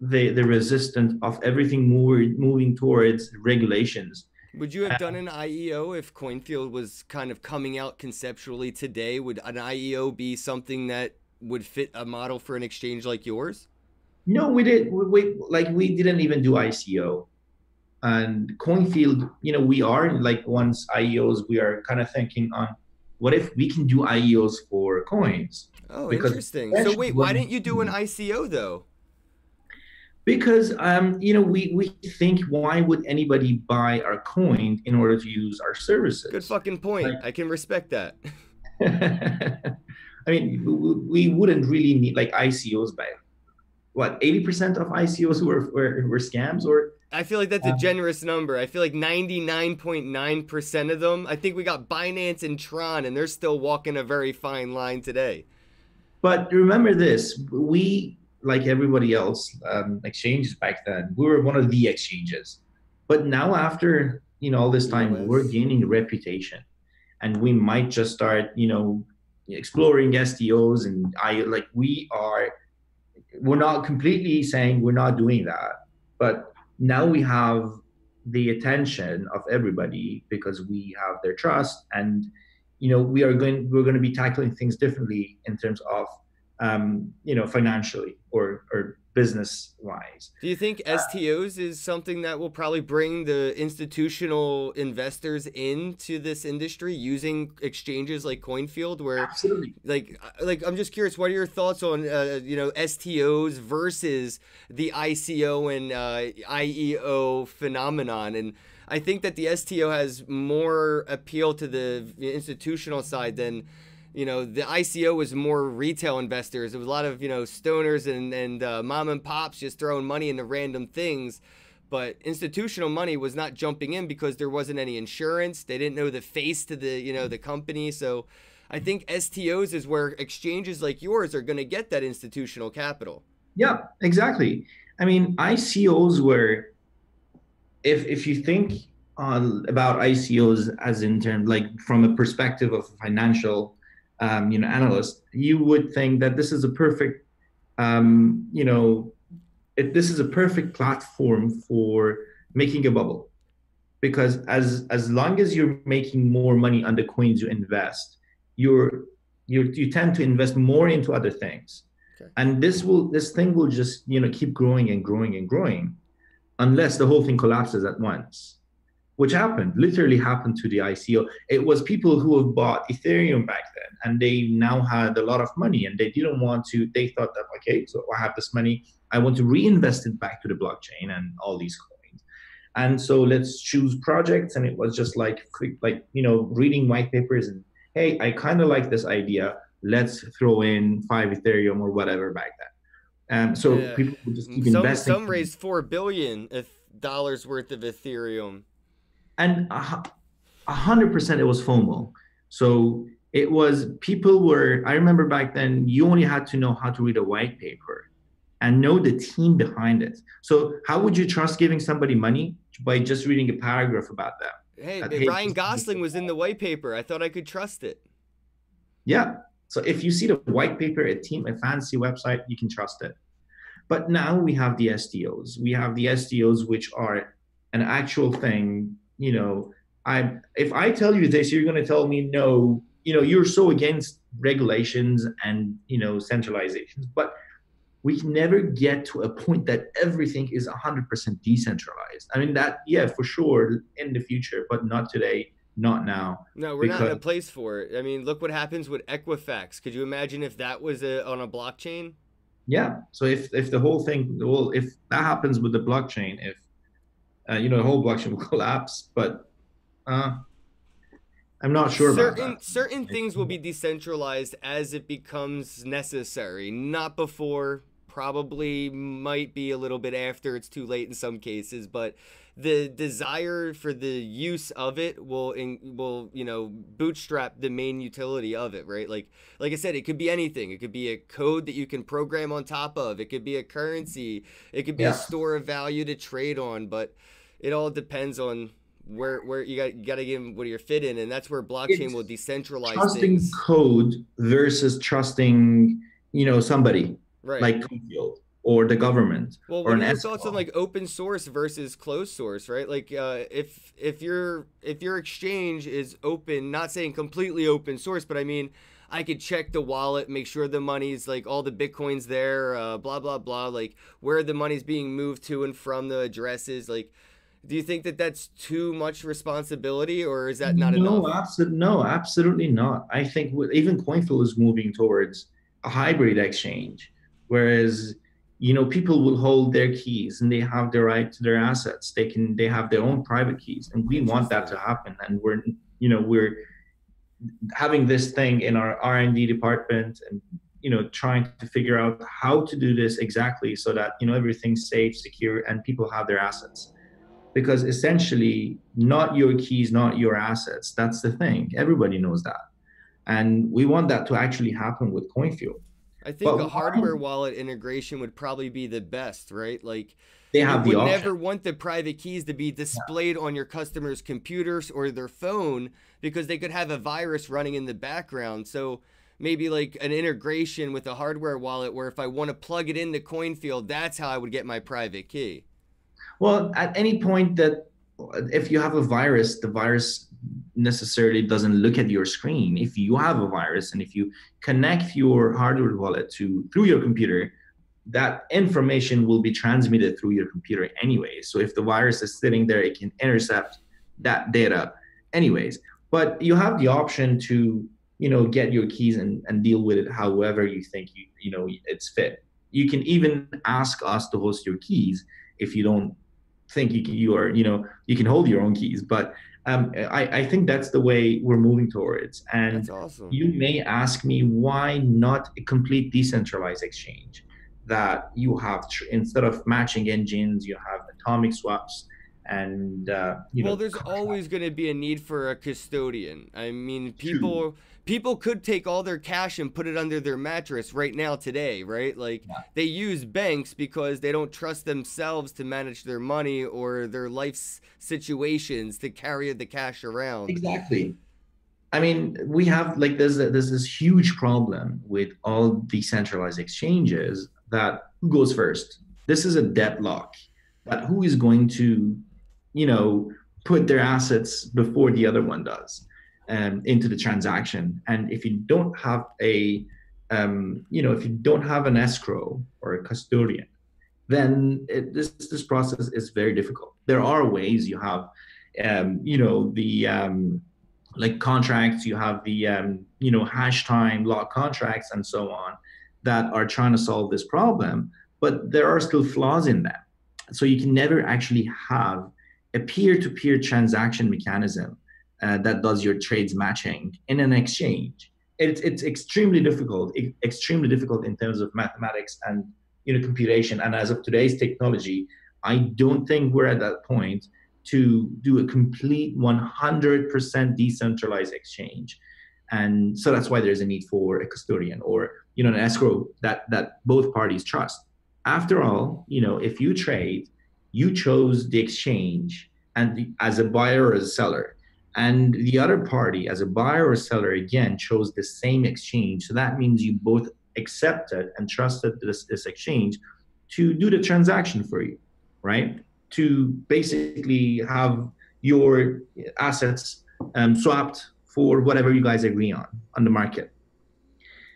the resistant of everything moving towards regulations. Would you have done an IEO if Coinfield was kind of coming out conceptually today? Would an IEO be something that would fit a model for an exchange like yours? No, we did. We didn't even do ICO. And Coinfield, we are like once IEOs, we are kind of thinking on what if we can do IEOs for coins? Oh, Because interesting. So wait, why didn't you do an ICO though? because we think why would anybody buy our coin in order to use our Good services? fucking point. I can respect that. I mean, we wouldn't really need like ICOs by what 80% of ICOs were scams or I feel like that's a generous number. I feel like 99.9% of them. I think we got Binance and Tron, and they're still walking a very fine line today. but remember this, we like everybody else, exchanges back then, we were one of the exchanges. But now after all this time, we're EOS. gaining reputation, and we might just start exploring STOs, and we're not completely saying we're not doing that, but now we have the attention of everybody because we have their trust, and we're going to be tackling things differently in terms of financially or business wise. Do you think STOs is something that will probably bring the institutional investors into this industry using exchanges like Coinfield, where Absolutely. like I'm just curious, what are your thoughts on STOs versus the ICO and IEO phenomenon? And I think that the STO has more appeal to the institutional side than the ICO was more retail investors. It was a lot of, stoners and mom and pops just throwing money into random things. But institutional money was not jumping in because there wasn't any insurance. They didn't know the face to the company. So I think STOs is where exchanges like yours are going to get that institutional capital. Yeah, exactly. I mean, ICOs were, if you think about ICOs as in terms like from a perspective of a financial analyst, you would think that this is a perfect, this is a perfect platform for making a bubble, because as long as you're making more money on the coins you invest, you tend to invest more into other things, Okay. and this thing will just keep growing and growing and growing, unless the whole thing collapses at once, which literally happened to the ICO. It was people who have bought Ethereum back then, and they now had a lot of money, and they didn't want to. They thought that, okay, so I have this money, I want to reinvest it back to the blockchain and all these coins, and so let's choose projects. And it was just like reading white papers, and hey, I kind of like this idea. Let's throw in 5 Ethereum or whatever back then. So Yeah. people would just keep investing. Some raised $4 billion dollars worth of Ethereum. And 100% it was FOMO. So it was people were. I remember back then you only had to know how to read a white paper and know the team behind it. So how would you trust giving somebody money by just reading a paragraph about them? Hey, Hey, Ryan Gosling was in the white paper. I thought I could trust it. yeah. So if you see the white paper, a fancy website, you can trust it. But now we have the STOs. We have the STOs, which are an actual thing. If I tell you this, you're going to tell me no. You're so against regulations and centralizations. But we can never get to a point that everything is 100% decentralized. I mean, that, yeah, for sure in the future, but not today, not now. No, we're not in Because, a place for it. I mean, look what happens with Equifax. Could you imagine if that was on a blockchain? yeah, so if the whole thing, well, if that happens with the blockchain, if, the whole blockchain will collapse, but uh, I'm not sure about that. Certain things will be decentralized as it becomes necessary, not before, probably might be a little bit after, it's too late in some cases, but the desire for the use of it will bootstrap the main utility of it, right? Like I said, it could be anything. It could be a code that you can program on top of. It could be a currency. It could be a Yeah. store of value to trade on, but it all depends on where you got to give them what you're fit in, and that's where blockchain will It's decentralize trusting things. code versus trusting, somebody Right. like Confield or the government Well, or what are an your thoughts on escrow. like open source versus closed source, right? Like if your exchange is open, not saying completely open source, but I mean I could check the wallet, make sure the money's like all the bitcoins there, blah blah blah, like where the money's being moved to and from, the addresses. Like, do you think that that's too much responsibility, or is that not enough? No, absolutely not. I think even Coinfield is moving towards a hybrid exchange, whereas people will hold their keys and they have the right to their assets. They have their own private keys, and we want that Interesting. to happen. And we're having this thing in our R&D department, and trying to figure out how to do this exactly so that everything's safe, secure, and people have their assets. Because essentially, not your keys, not your assets. That's the thing. Everybody knows that. And we want that to actually happen with CoinFuel. I think But a hardware wallet integration would probably be the best, right? Like, they you have the would option. never want the private keys to be displayed on your customer's computers or their phone because they could have a virus running in the background. So maybe like an integration with a hardware wallet where if I want to plug it into CoinField, that's how I would get my private key. Well, at any point that if you have a virus, the virus necessarily doesn't look at your screen. If you have a virus and if you connect your hardware wallet to through your computer, that information will be transmitted through your computer anyway. So if the virus is sitting there, it can intercept that data anyways. But you have the option to, get your keys and deal with it however you think it's fit. You can even ask us to host your keys if you don't think you are, you can hold your own keys. But I think that's the way we're moving towards. That's And awesome. you may ask me, why not a complete decentralized exchange that you have, instead of matching engines, you have atomic swaps and, Well, there's contract. always going to be a need for a custodian. I mean, True. people could take all their cash and put it under their mattress right now today, right? Like Yeah, they use banks because they don't trust themselves to manage their money or their life's situations to carry the cash around. exactly. I mean, we have like there's this huge problem with all decentralized exchanges, that who goes first? This is a deadlock. That who is going to, you know, put their assets before the other one does, into the transaction. And if you don't have if you don't have an escrow or a custodian, then this process is very difficult. There are ways. You have, the like contracts, you have the hash time lock contracts and so on, that are trying to solve this problem, but there are still flaws in them. So you can never actually have a peer-to-peer transaction mechanism that does your trades matching in an exchange. It's extremely difficult in terms of mathematics and computation. And as of today's technology, I don't think we're at that point to do a complete 100% decentralized exchange. And so that's why there's a need for a custodian, or an escrow that both parties trust. After all, if you trade, you chose the exchange, and as a buyer or as a seller, and the other party as a buyer or seller again chose the same exchange. So that means you both accepted and trusted this exchange to do the transaction for you, right? To basically have your assets swapped for whatever you guys agree on the market.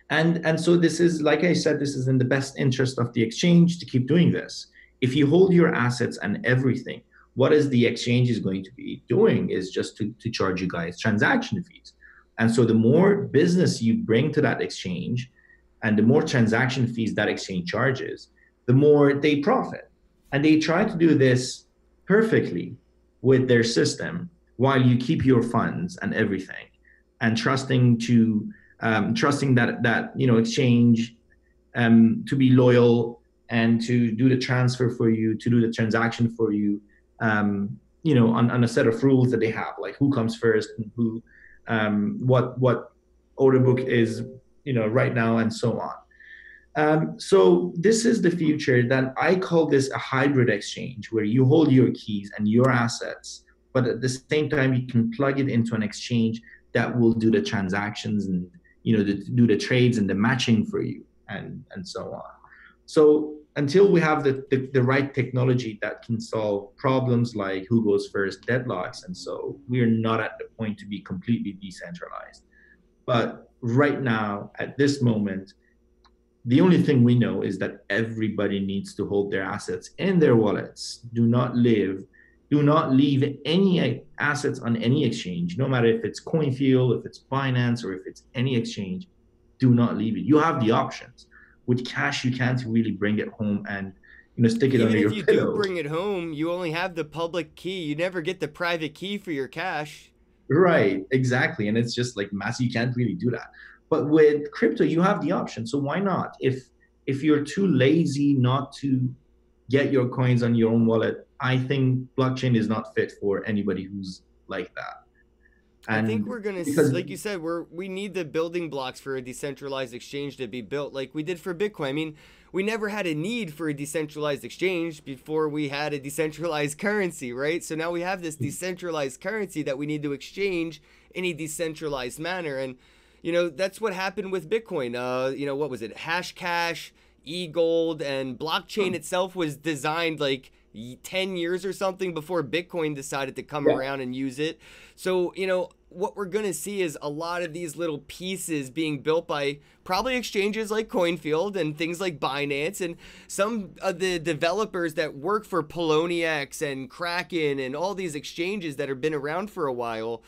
And so this is, like I said, this is in the best interest of the exchange to keep doing this. If you hold your assets and everything, what is the exchange is going to be doing is just to charge you guys transaction fees. And so the more business you bring to that exchange and the more transaction fees that exchange charges, the more they profit. And they try to do this perfectly with their system while you keep your funds and everything and trusting that exchange to be loyal and to do the transfer for you, to do the transaction for you, on a set of rules that they have, like who comes first and who, what order book is, right now, and so on. So this is the future. That I call this a hybrid exchange, where you hold your keys and your assets, but at the same time you can plug it into an exchange that will do the transactions and do the trades and the matching for you, and so on. So until we have the right technology that can solve problems like who goes first, deadlocks, and so we're not at the point to be completely decentralized. But right now, at this moment, the only thing we know is that everybody needs to hold their assets in their wallets. Do not leave any assets on any exchange, no matter if it's Coinfield, if it's Binance, or if it's any exchange. Do not leave it. You have the options. With cash, you can't really bring it home and stick it Even under if your you do pillow. bring it home, you only have the public key. You never get the private key for your cash. Right, exactly. And it's just like mass, you can't really do that. But with crypto, you have the option. So why not? If you're too lazy not to get your coins on your own wallet, I think blockchain is not fit for anybody who's like that. I think And we're gonna, because like you said, we need the building blocks for a decentralized exchange to be built, like we did for Bitcoin. I mean, we never had a need for a decentralized exchange before we had a decentralized currency, right? So now we have this decentralized currency that we need to exchange in a decentralized manner, and that's what happened with Bitcoin. What was it? Hashcash, e-gold, and blockchain itself was designed like 10 years or something before Bitcoin decided to come yeah, around and use it. So, what we're going to see is a lot of these little pieces being built by probably exchanges like Coinfield and things like Binance, and some of the developers that work for Poloniex and Kraken and all these exchanges that have been around for a while.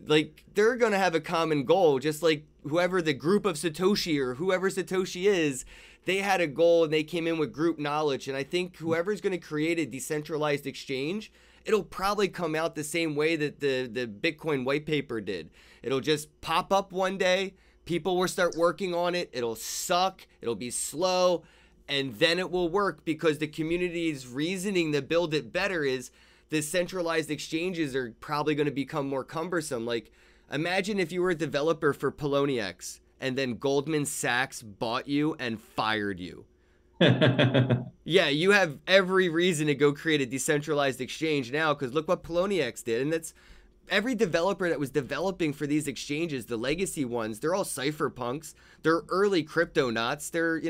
Like, they're going to have a common goal, just like whoever the group of Satoshi or whoever Satoshi is, they had a goal and they came in with group knowledge. And I think whoever's going to create a decentralized exchange, it'll probably come out the same way that the Bitcoin white paper did. It'll just pop up one day, people will start working on it, it'll suck, it'll be slow, and then it will work because the community's reasoning to build it better is the centralized exchanges are probably going to become more cumbersome. Like, imagine if you were a developer for Poloniex and then Goldman Sachs bought you and fired you. Yeah, you have every reason to go create a decentralized exchange now because look what Poloniex did. And that's every developer that was developing for these exchanges, the legacy ones, they're all cypherpunks. They're early crypto nuts. They're,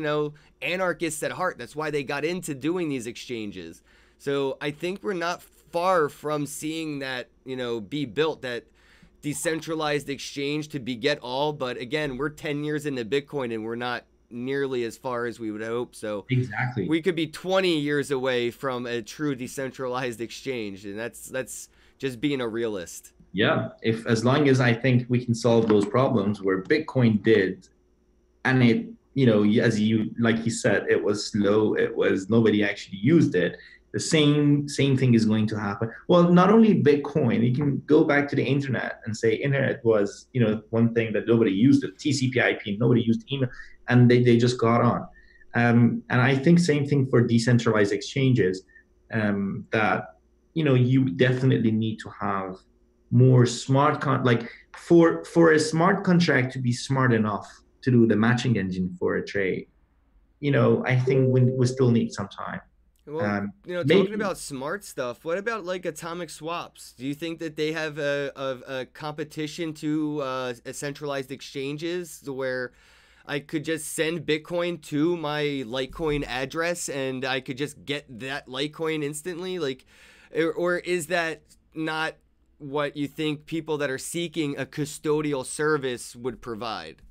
anarchists at heart. That's why they got into doing these exchanges. So I think we're not far from seeing that, be built, that decentralized exchange to beget all. But again, we're 10 years into Bitcoin and we're not nearly as far as we would hope. So exactly. we could be 20 years away from a true decentralized exchange. And that's just being a realist. Yeah, if as long as I think we can solve those problems where Bitcoin did, and it, as you like you said, it was slow, it was nobody actually used it. The same thing is going to happen. Well, not only Bitcoin, you can go back to the internet and say internet was, one thing that nobody used it, TCP/IP, nobody used email, and they just got on. And I think same thing for decentralized exchanges, that you definitely need to have more like for a smart contract to be smart enough to do the matching engine for a trade. I think we still need some time. Well, talking Maybe about smart stuff, what about like atomic swaps? Do you think that they have a competition to centralized exchanges where I could just send Bitcoin to my Litecoin address and I could just get that Litecoin instantly? Like, or is that not what you think people that are seeking a custodial service would provide?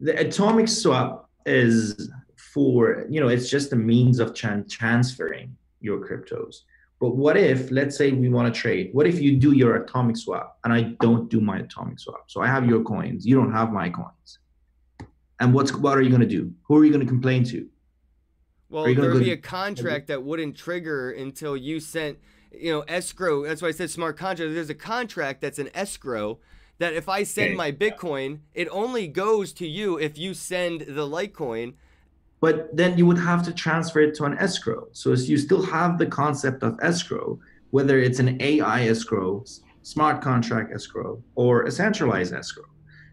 The atomic swap is for, it's just a means of transferring your cryptos. But what if, let's say we want to trade, what if you do your atomic swap and I don't do my atomic swap? So I have your coins, you don't have my coins. And what are you going to do? Who are you going to complain to? Are Well, you going there would to be go a contract that wouldn't trigger until you sent, escrow. That's why I said smart contract. There's a contract that's an escrow that if I send okay. my Bitcoin, it only goes to you if you send the Litecoin. But then you would have to transfer it to an escrow. So you still have the concept of escrow, whether it's an AI escrow, smart contract escrow, or a centralized escrow.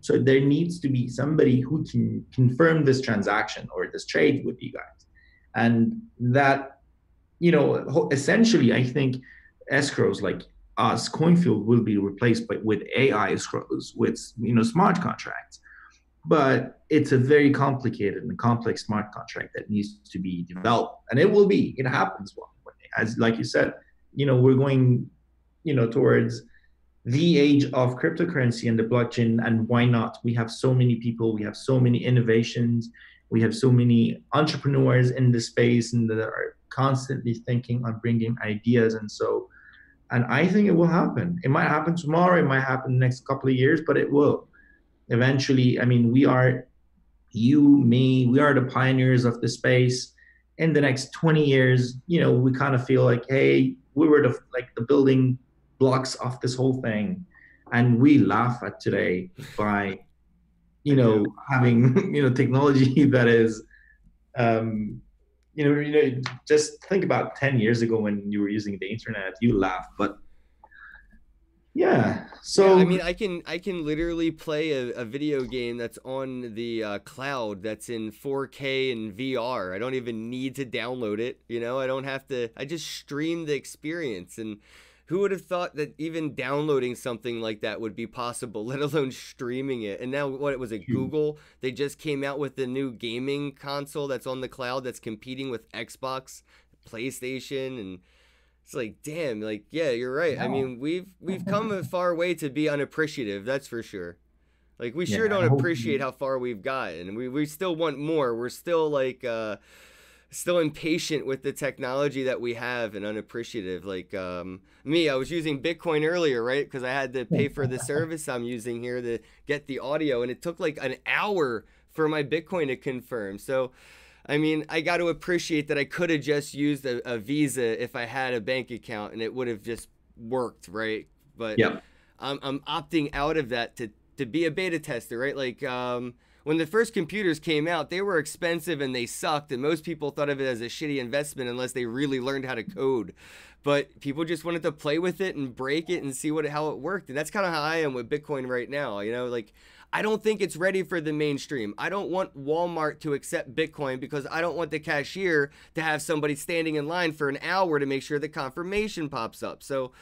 So there needs to be somebody who can confirm this transaction or this trade with you guys. And that, essentially, I think escrows like us, Coinfield, will be replaced with AI escrows, with, smart contracts. But it's a very complicated and complex smart contract that needs to be developed, and it happens one day. As like you said, we're going, towards the age of cryptocurrency and the blockchain. And why not? We have so many people, we have so many innovations, we have so many entrepreneurs in the space and that are constantly thinking on bringing ideas. And I think it will happen. It might happen tomorrow, it might happen the next couple of years, but it will eventually. I mean, you, me, we are the pioneers of the space. In the next 20 years, we kind of feel like, hey, we were the building blocks of this whole thing. And we laugh at today by, I do. having, technology that is, um, just think about 10 years ago when you were using the internet, you laugh. But yeah, Yeah, I so mean, I can literally play a video game that's on the cloud that's in 4K and VR. I don't even need to download it. I don't have to. I just stream the experience. And who would have thought that even downloading something like that would be possible, let alone streaming it? And now, what was it? Google? They just came out with the new gaming console that's on the cloud that's competing with Xbox, PlayStation, and it's like, damn, like, yeah, you're right. I yeah, mean, we've come a far way to be unappreciative, that's for sure. Like, we sure yeah, don't and appreciate hopefully, how far we've gotten. We still want more. We're still like still impatient with the technology that we have and unappreciative. Like me, I was using Bitcoin earlier, right? Because I had to pay for the service I'm using here to get the audio, and it took like an hour for my Bitcoin to confirm. So I mean, I got to appreciate that I could have just used a Visa if I had a bank account and it would have just worked, right? But yeah. I'm opting out of that to be a beta tester, right? Like when the first computers came out, they were expensive and they sucked, and most people thought of it as a shitty investment unless they really learned how to code. But people just wanted to play with it and break it and see how it worked, and that's kind of how I am with Bitcoin right now. Like I don't think it's ready for the mainstream. I don't want Walmart to accept Bitcoin because I don't want the cashier to have somebody standing in line for an hour to make sure the confirmation pops up. So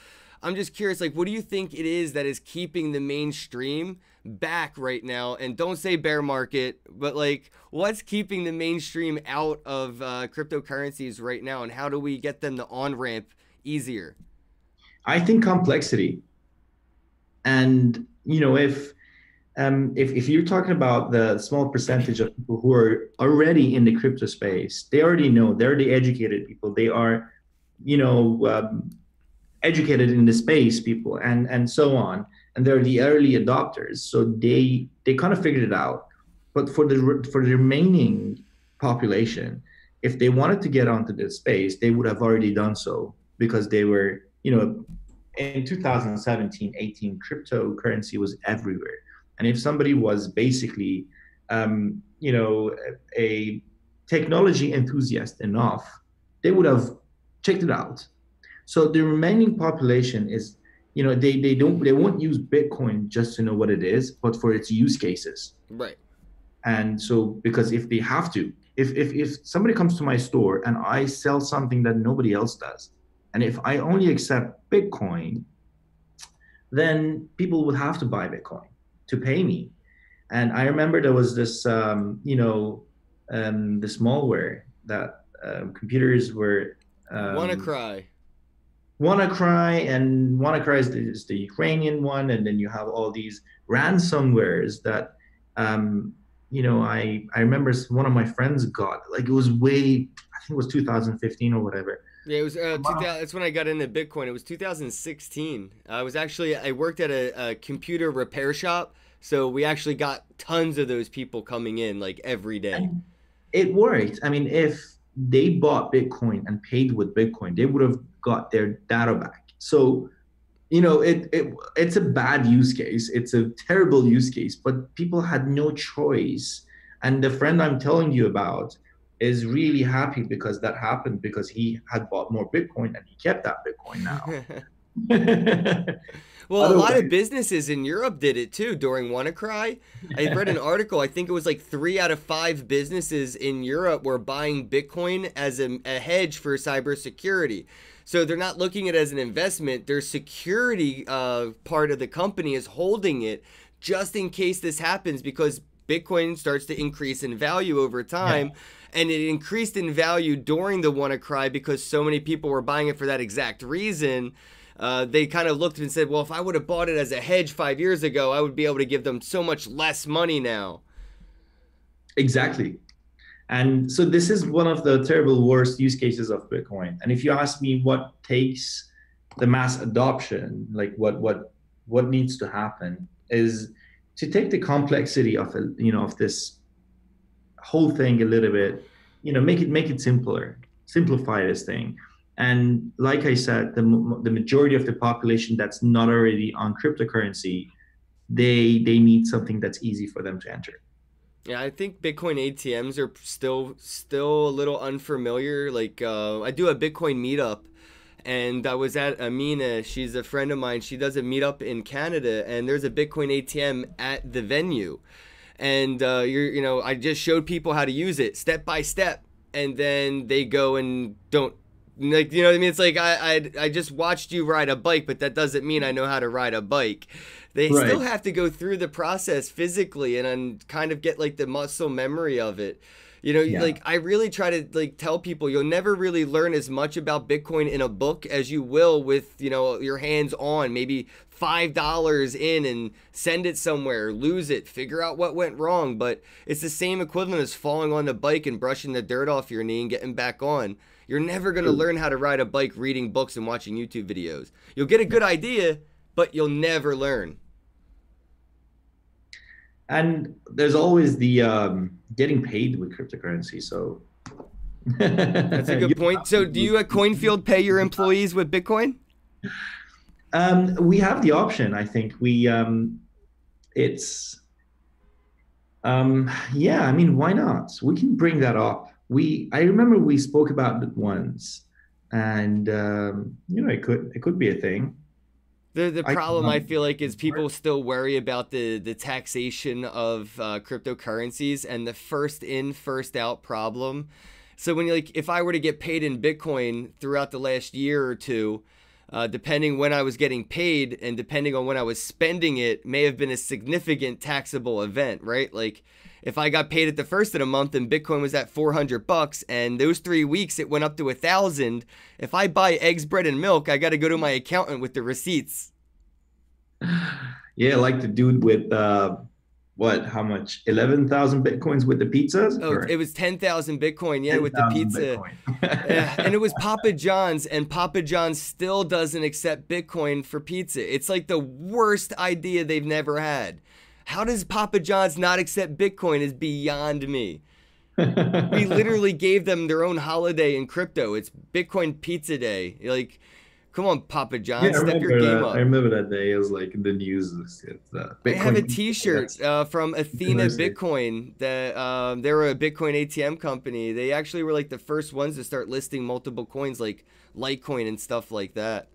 I'm just curious, like, what do you think it is that is keeping the mainstream back right now? And don't say bear market, but like, what's keeping the mainstream out of cryptocurrencies right now? And how do we get them the on ramp easier? I think complexity. And if you're talking about the small percentage of people who are already in the crypto space, they already know, they're the educated people, they are, you know educated in the space people, and so on, and they're the early adopters, so they kind of figured it out. But for the remaining population, if they wanted to get onto this space, they would have already done so, because they were, in 2017, 18, cryptocurrency was everywhere. And if somebody was basically, a technology enthusiast enough, they would have checked it out. So the remaining population is, they won't use Bitcoin just to know what it is, but for its use cases. Right. And so, because if they have to, if somebody comes to my store and I sell something that nobody else does, and if I only accept Bitcoin, then people would have to buy Bitcoin to pay me. And I remember there was this, this malware that computers were, Wanna um, cry. WannaCry, and WannaCry is the Ukrainian one, and then you have all these ransomwares that, um, I remember one of my friends got, like, it was way, I think it was 2015 or whatever. Yeah, it was 2000. That's when I got into Bitcoin. It was 2016. I worked at a computer repair shop, so we actually got tons of those people coming in like every day. And it worked. I mean, if they bought Bitcoin and paid with Bitcoin, they would have got their data back. So, it's a bad use case. It's a terrible use case, but people had no choice. And the friend I'm telling you about is really happy because that happened because he had bought more Bitcoin and he kept that Bitcoin now. Well, a lot of Otherwise, businesses in Europe did it too during WannaCry. I read an article. I think it was like 3 out of 5 businesses in Europe were buying Bitcoin as a hedge for cybersecurity. So they're not looking at it as an investment. Their security part of the company is holding it just in case this happens, because Bitcoin starts to increase in value over time. yeah. And it increased in value during the WannaCry because so many people were buying it for that exact reason. They kind of looked and said, well, if I would have bought it as a hedge 5 years ago, I would be able to give them so much less money now. Exactly. And so this is one of the terrible worst use cases of Bitcoin. And if you ask me what takes the mass adoption, like what needs to happen is to take the complexity of of this whole thing a little bit, make it simpler, simplify this thing. And like I said, the majority of the population that's not already on cryptocurrency, they need something that's easy for them to enter. Yeah, I think Bitcoin ATMs are still a little unfamiliar. Like I do a Bitcoin meetup, and I was at Amina. She's a friend of mine. She does a meetup in Canada, and there's a Bitcoin ATM at the venue. And I just showed people how to use it step by step, and then they go and don't, like, you know what I mean? It's like I just watched you ride a bike, but that doesn't mean I know how to ride a bike. They still Right. have to go through the process physically and kind of get like the muscle memory of it. Yeah. Like I really try to like tell people you'll never really learn as much about Bitcoin in a book as you will with, your hands on, maybe $5 in and send it somewhere, lose it, figure out what went wrong. But it's the same equivalent as falling on the bike and brushing the dirt off your knee and getting back on. You're never going to True. learn how to ride a bike reading books and watching YouTube videos. You'll get a good idea, but you'll never learn. And there's always the getting paid with cryptocurrency. So That's a good point. So, do you at Coinfield pay your employees with Bitcoin? we have the option. I think it's yeah. I mean, why not? We can bring that up. I remember we spoke about it once, and it could be a thing. The I problem I feel like is people still worry about the taxation of cryptocurrencies and the first in, first out problem. So when you like, if I were to get paid in Bitcoin throughout the last year or two, depending when I was getting paid and depending on when I was spending it, may have been a significant taxable event, right? Like if I got paid at the first of the month and Bitcoin was at $400 and those 3 weeks it went up to 1,000. If I buy eggs, bread, and milk, I got to go to my accountant with the receipts. Yeah, like the dude with what? How much? 11,000 bitcoins with the pizzas, Oh, or it was 10,000 Bitcoin, yeah, with the 10,000 pizza. Yeah, and Bitcoin. it was Papa John's, and Papa John's still doesn't accept Bitcoin for pizza. It's like the worst idea they've never had. How does Papa John's not accept Bitcoin is beyond me. We literally gave them their own holiday in crypto. It's Bitcoin Pizza Day. Like, come on, Papa Yeah, John, step your game I up. remember that day. It was like in the news. It's I have a Bitcoin. T-shirt from Athena University. Bitcoin. That they were a Bitcoin ATM company. They actually were like the first ones to start listing multiple coins, like Litecoin and stuff like that.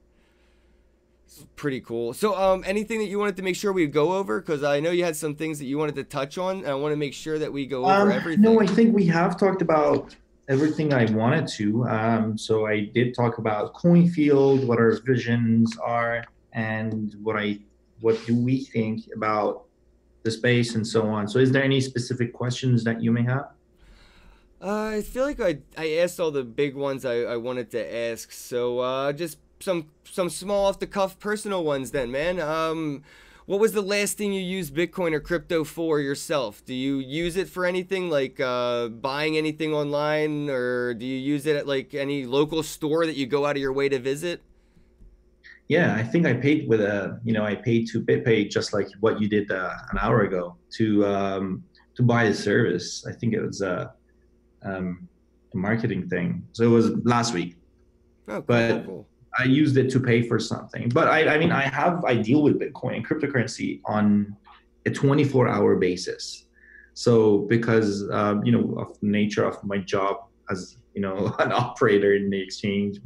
It's pretty cool. So, anything that you wanted to make sure we go over? Because I know you had some things that you wanted to touch on. And I want to make sure that we go over No, everything. I think we have talked about everything I wanted to. So I did talk about Coinfield, what our visions are, and what do we think about the space and so on. So is there any specific questions that you may have? I feel like I asked all the big ones I wanted to ask. So just some small off the cuff personal ones then, man. What was the last thing you used Bitcoin or crypto for yourself? Do you use it for anything like buying anything online, or do you use it at like any local store that you go out of your way to visit? Yeah, I think I paid with I paid to BitPay just like what you did an hour ago to buy a service. I think it was a marketing thing. So it was last week, Oh, cool, cool, but cool. I used it to pay for something. But I mean, I deal with Bitcoin and cryptocurrency on a 24-hour basis. So because of the nature of my job as an operator in the exchange,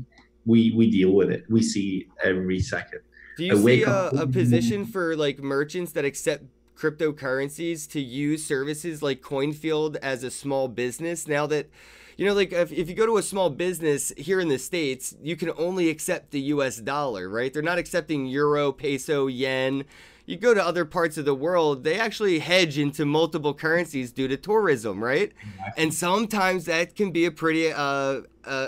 we deal with it. We see every second. Do you I see wake up. a position for like merchants that accept cryptocurrencies to use services like Coinfield as a small business now that, like if you go to a small business here in the States, you can only accept the US dollar, right? They're not accepting euro, peso, yen. You go to other parts of the world, they actually hedge into multiple currencies due to tourism, right? And sometimes that can be a pretty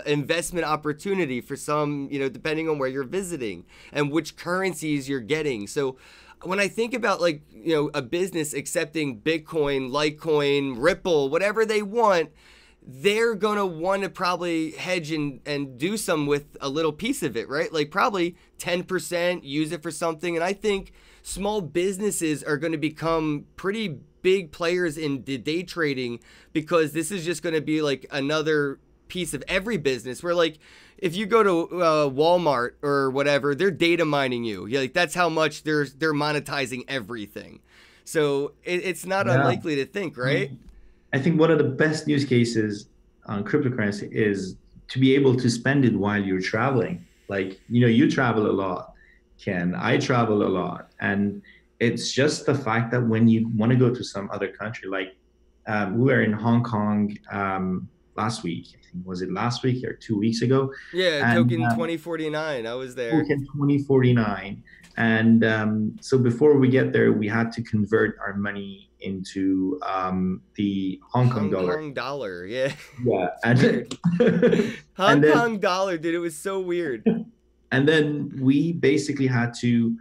investment opportunity for some, depending on where you're visiting and which currencies you're getting. So when I think about like, a business accepting Bitcoin, Litecoin, Ripple, whatever they want, they're going to want to probably hedge and do some with a little piece of it, right? Like probably 10%, use it for something. And I think small businesses are going to become pretty big players in the day trading because this is just going to be like another piece of every business where like if you go to Walmart or whatever, they're data mining you. Yeah, like that's how much they're monetizing everything. So it's not Yeah. unlikely to think, I right? mean, I think one of the best use cases on cryptocurrency is to be able to spend it while you're traveling. Like, you travel a lot, Ken. I travel a lot. And it's just the fact that when you want to go to some other country, like we were in Hong Kong last week. I think, was it last week or 2 weeks ago? Yeah, And token 2049. I was there. token 2049. And so before we get there, we had to convert our money into the Hong Kong Hong dollar. Kong dollar. Yeah. Yeah, It's weird. and Hong then Kong dollar, dude. It was so weird. and then we basically had to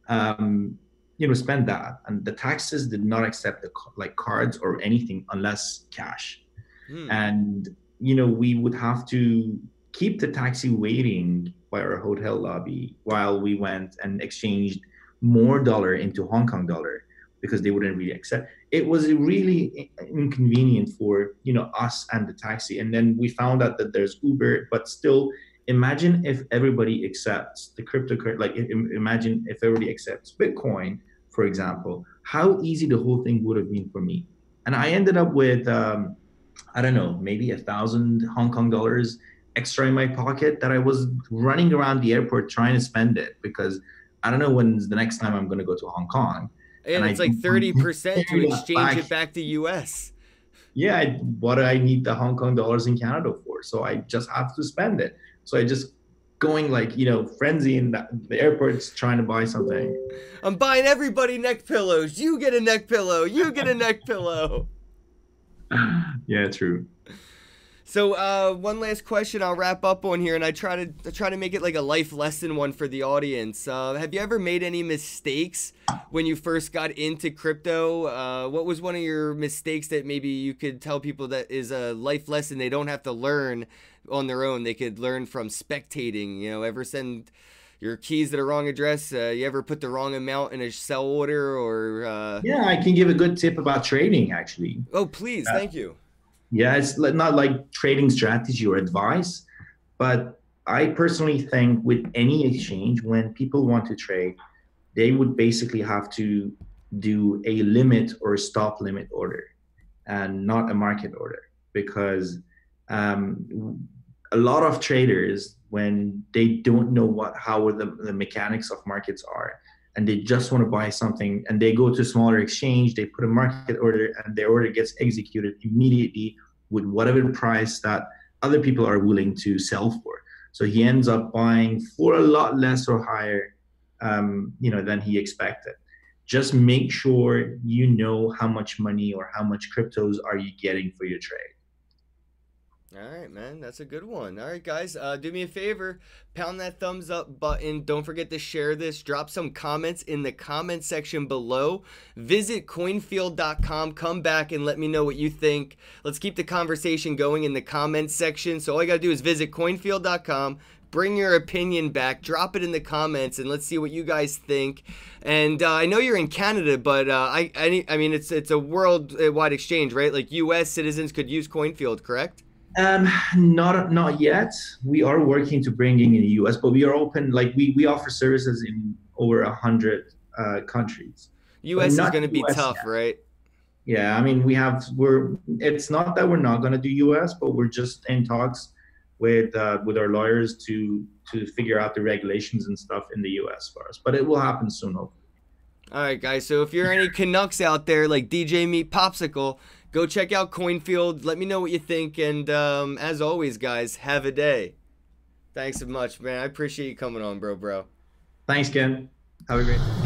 spend that, and the taxes did not accept like cards or anything unless cash. Hmm. And we would have to keep the taxi waiting by our hotel lobby while we went and exchanged more dollar into Hong Kong dollar because they wouldn't really accept. It was really inconvenient for us and the taxi. And then we found out that there's Uber, but still, imagine if everybody accepts the cryptocurrency. Like imagine if everybody accepts Bitcoin, for example, how easy the whole thing would have been for me. And I ended up with I don't know, maybe 1,000 Hong Kong dollars extra in my pocket that I was running around the airport trying to spend it because I don't know when's the next time I'm going to go to Hong Kong. And And I it's like don't want to 30% to carry that exchange back. it back to US. Yeah, what do I need the Hong Kong dollars in Canada for? So I just have to spend it. So I just going like, frenzy in the airports trying to buy something. I'm buying everybody neck pillows. You get a neck pillow. You get a neck pillow. Yeah, true. So one last question I'll wrap up on here, and I try to make it like a life lesson one for the audience. Have you ever made any mistakes when you first got into crypto? What was one of your mistakes that maybe you could tell people that is a life lesson they don't have to learn on their own? They could learn from spectating. Ever send your keys to the wrong address? You ever put the wrong amount in a sell order or? Yeah, I can give a good tip about trading actually. Oh, please, thank you. Yeah, it's not like trading strategy or advice, but I personally think with any exchange, when people want to trade, they would basically have to do a limit or a stop limit order and not a market order because a lot of traders, when they don't know how the mechanics of markets are, and they just want to buy something and they go to a smaller exchange, they put a market order and their order gets executed immediately with whatever price that other people are willing to sell for. So he ends up buying for a lot less or higher, than he expected. Just make sure you know how much money or how much cryptos are you getting for your trade. All right, man. That's a good one. All right, guys. Do me a favor. Pound that thumbs up button. Don't forget to share this. Drop some comments in the comment section below. Visit coinfield.com. Come back and let me know what you think. Let's keep the conversation going in the comments section. So all you got to do is visit coinfield.com. Bring your opinion back. Drop it in the comments, and let's see what you guys think. And I know you're in Canada, but I mean, it's a worldwide exchange, right? Like U.S. citizens could use Coinfield, correct? Not yet. We are working to bringing in the US, but we are open. Like we offer services in over 100 countries. US is going to be tough, yet. right? Yeah, I mean it's not that we're not going to do US, but we're just in talks with our lawyers to figure out the regulations and stuff in the US for us. But it will happen soon, hopefully. All right, guys. So if you're any Canucks out there like DJ Meat Popsicle, go check out Coinfield. Let me know what you think. And as always, guys, have a day. Thanks so much, man. I appreciate you coming on, bro. Thanks, Ken. Have a great day.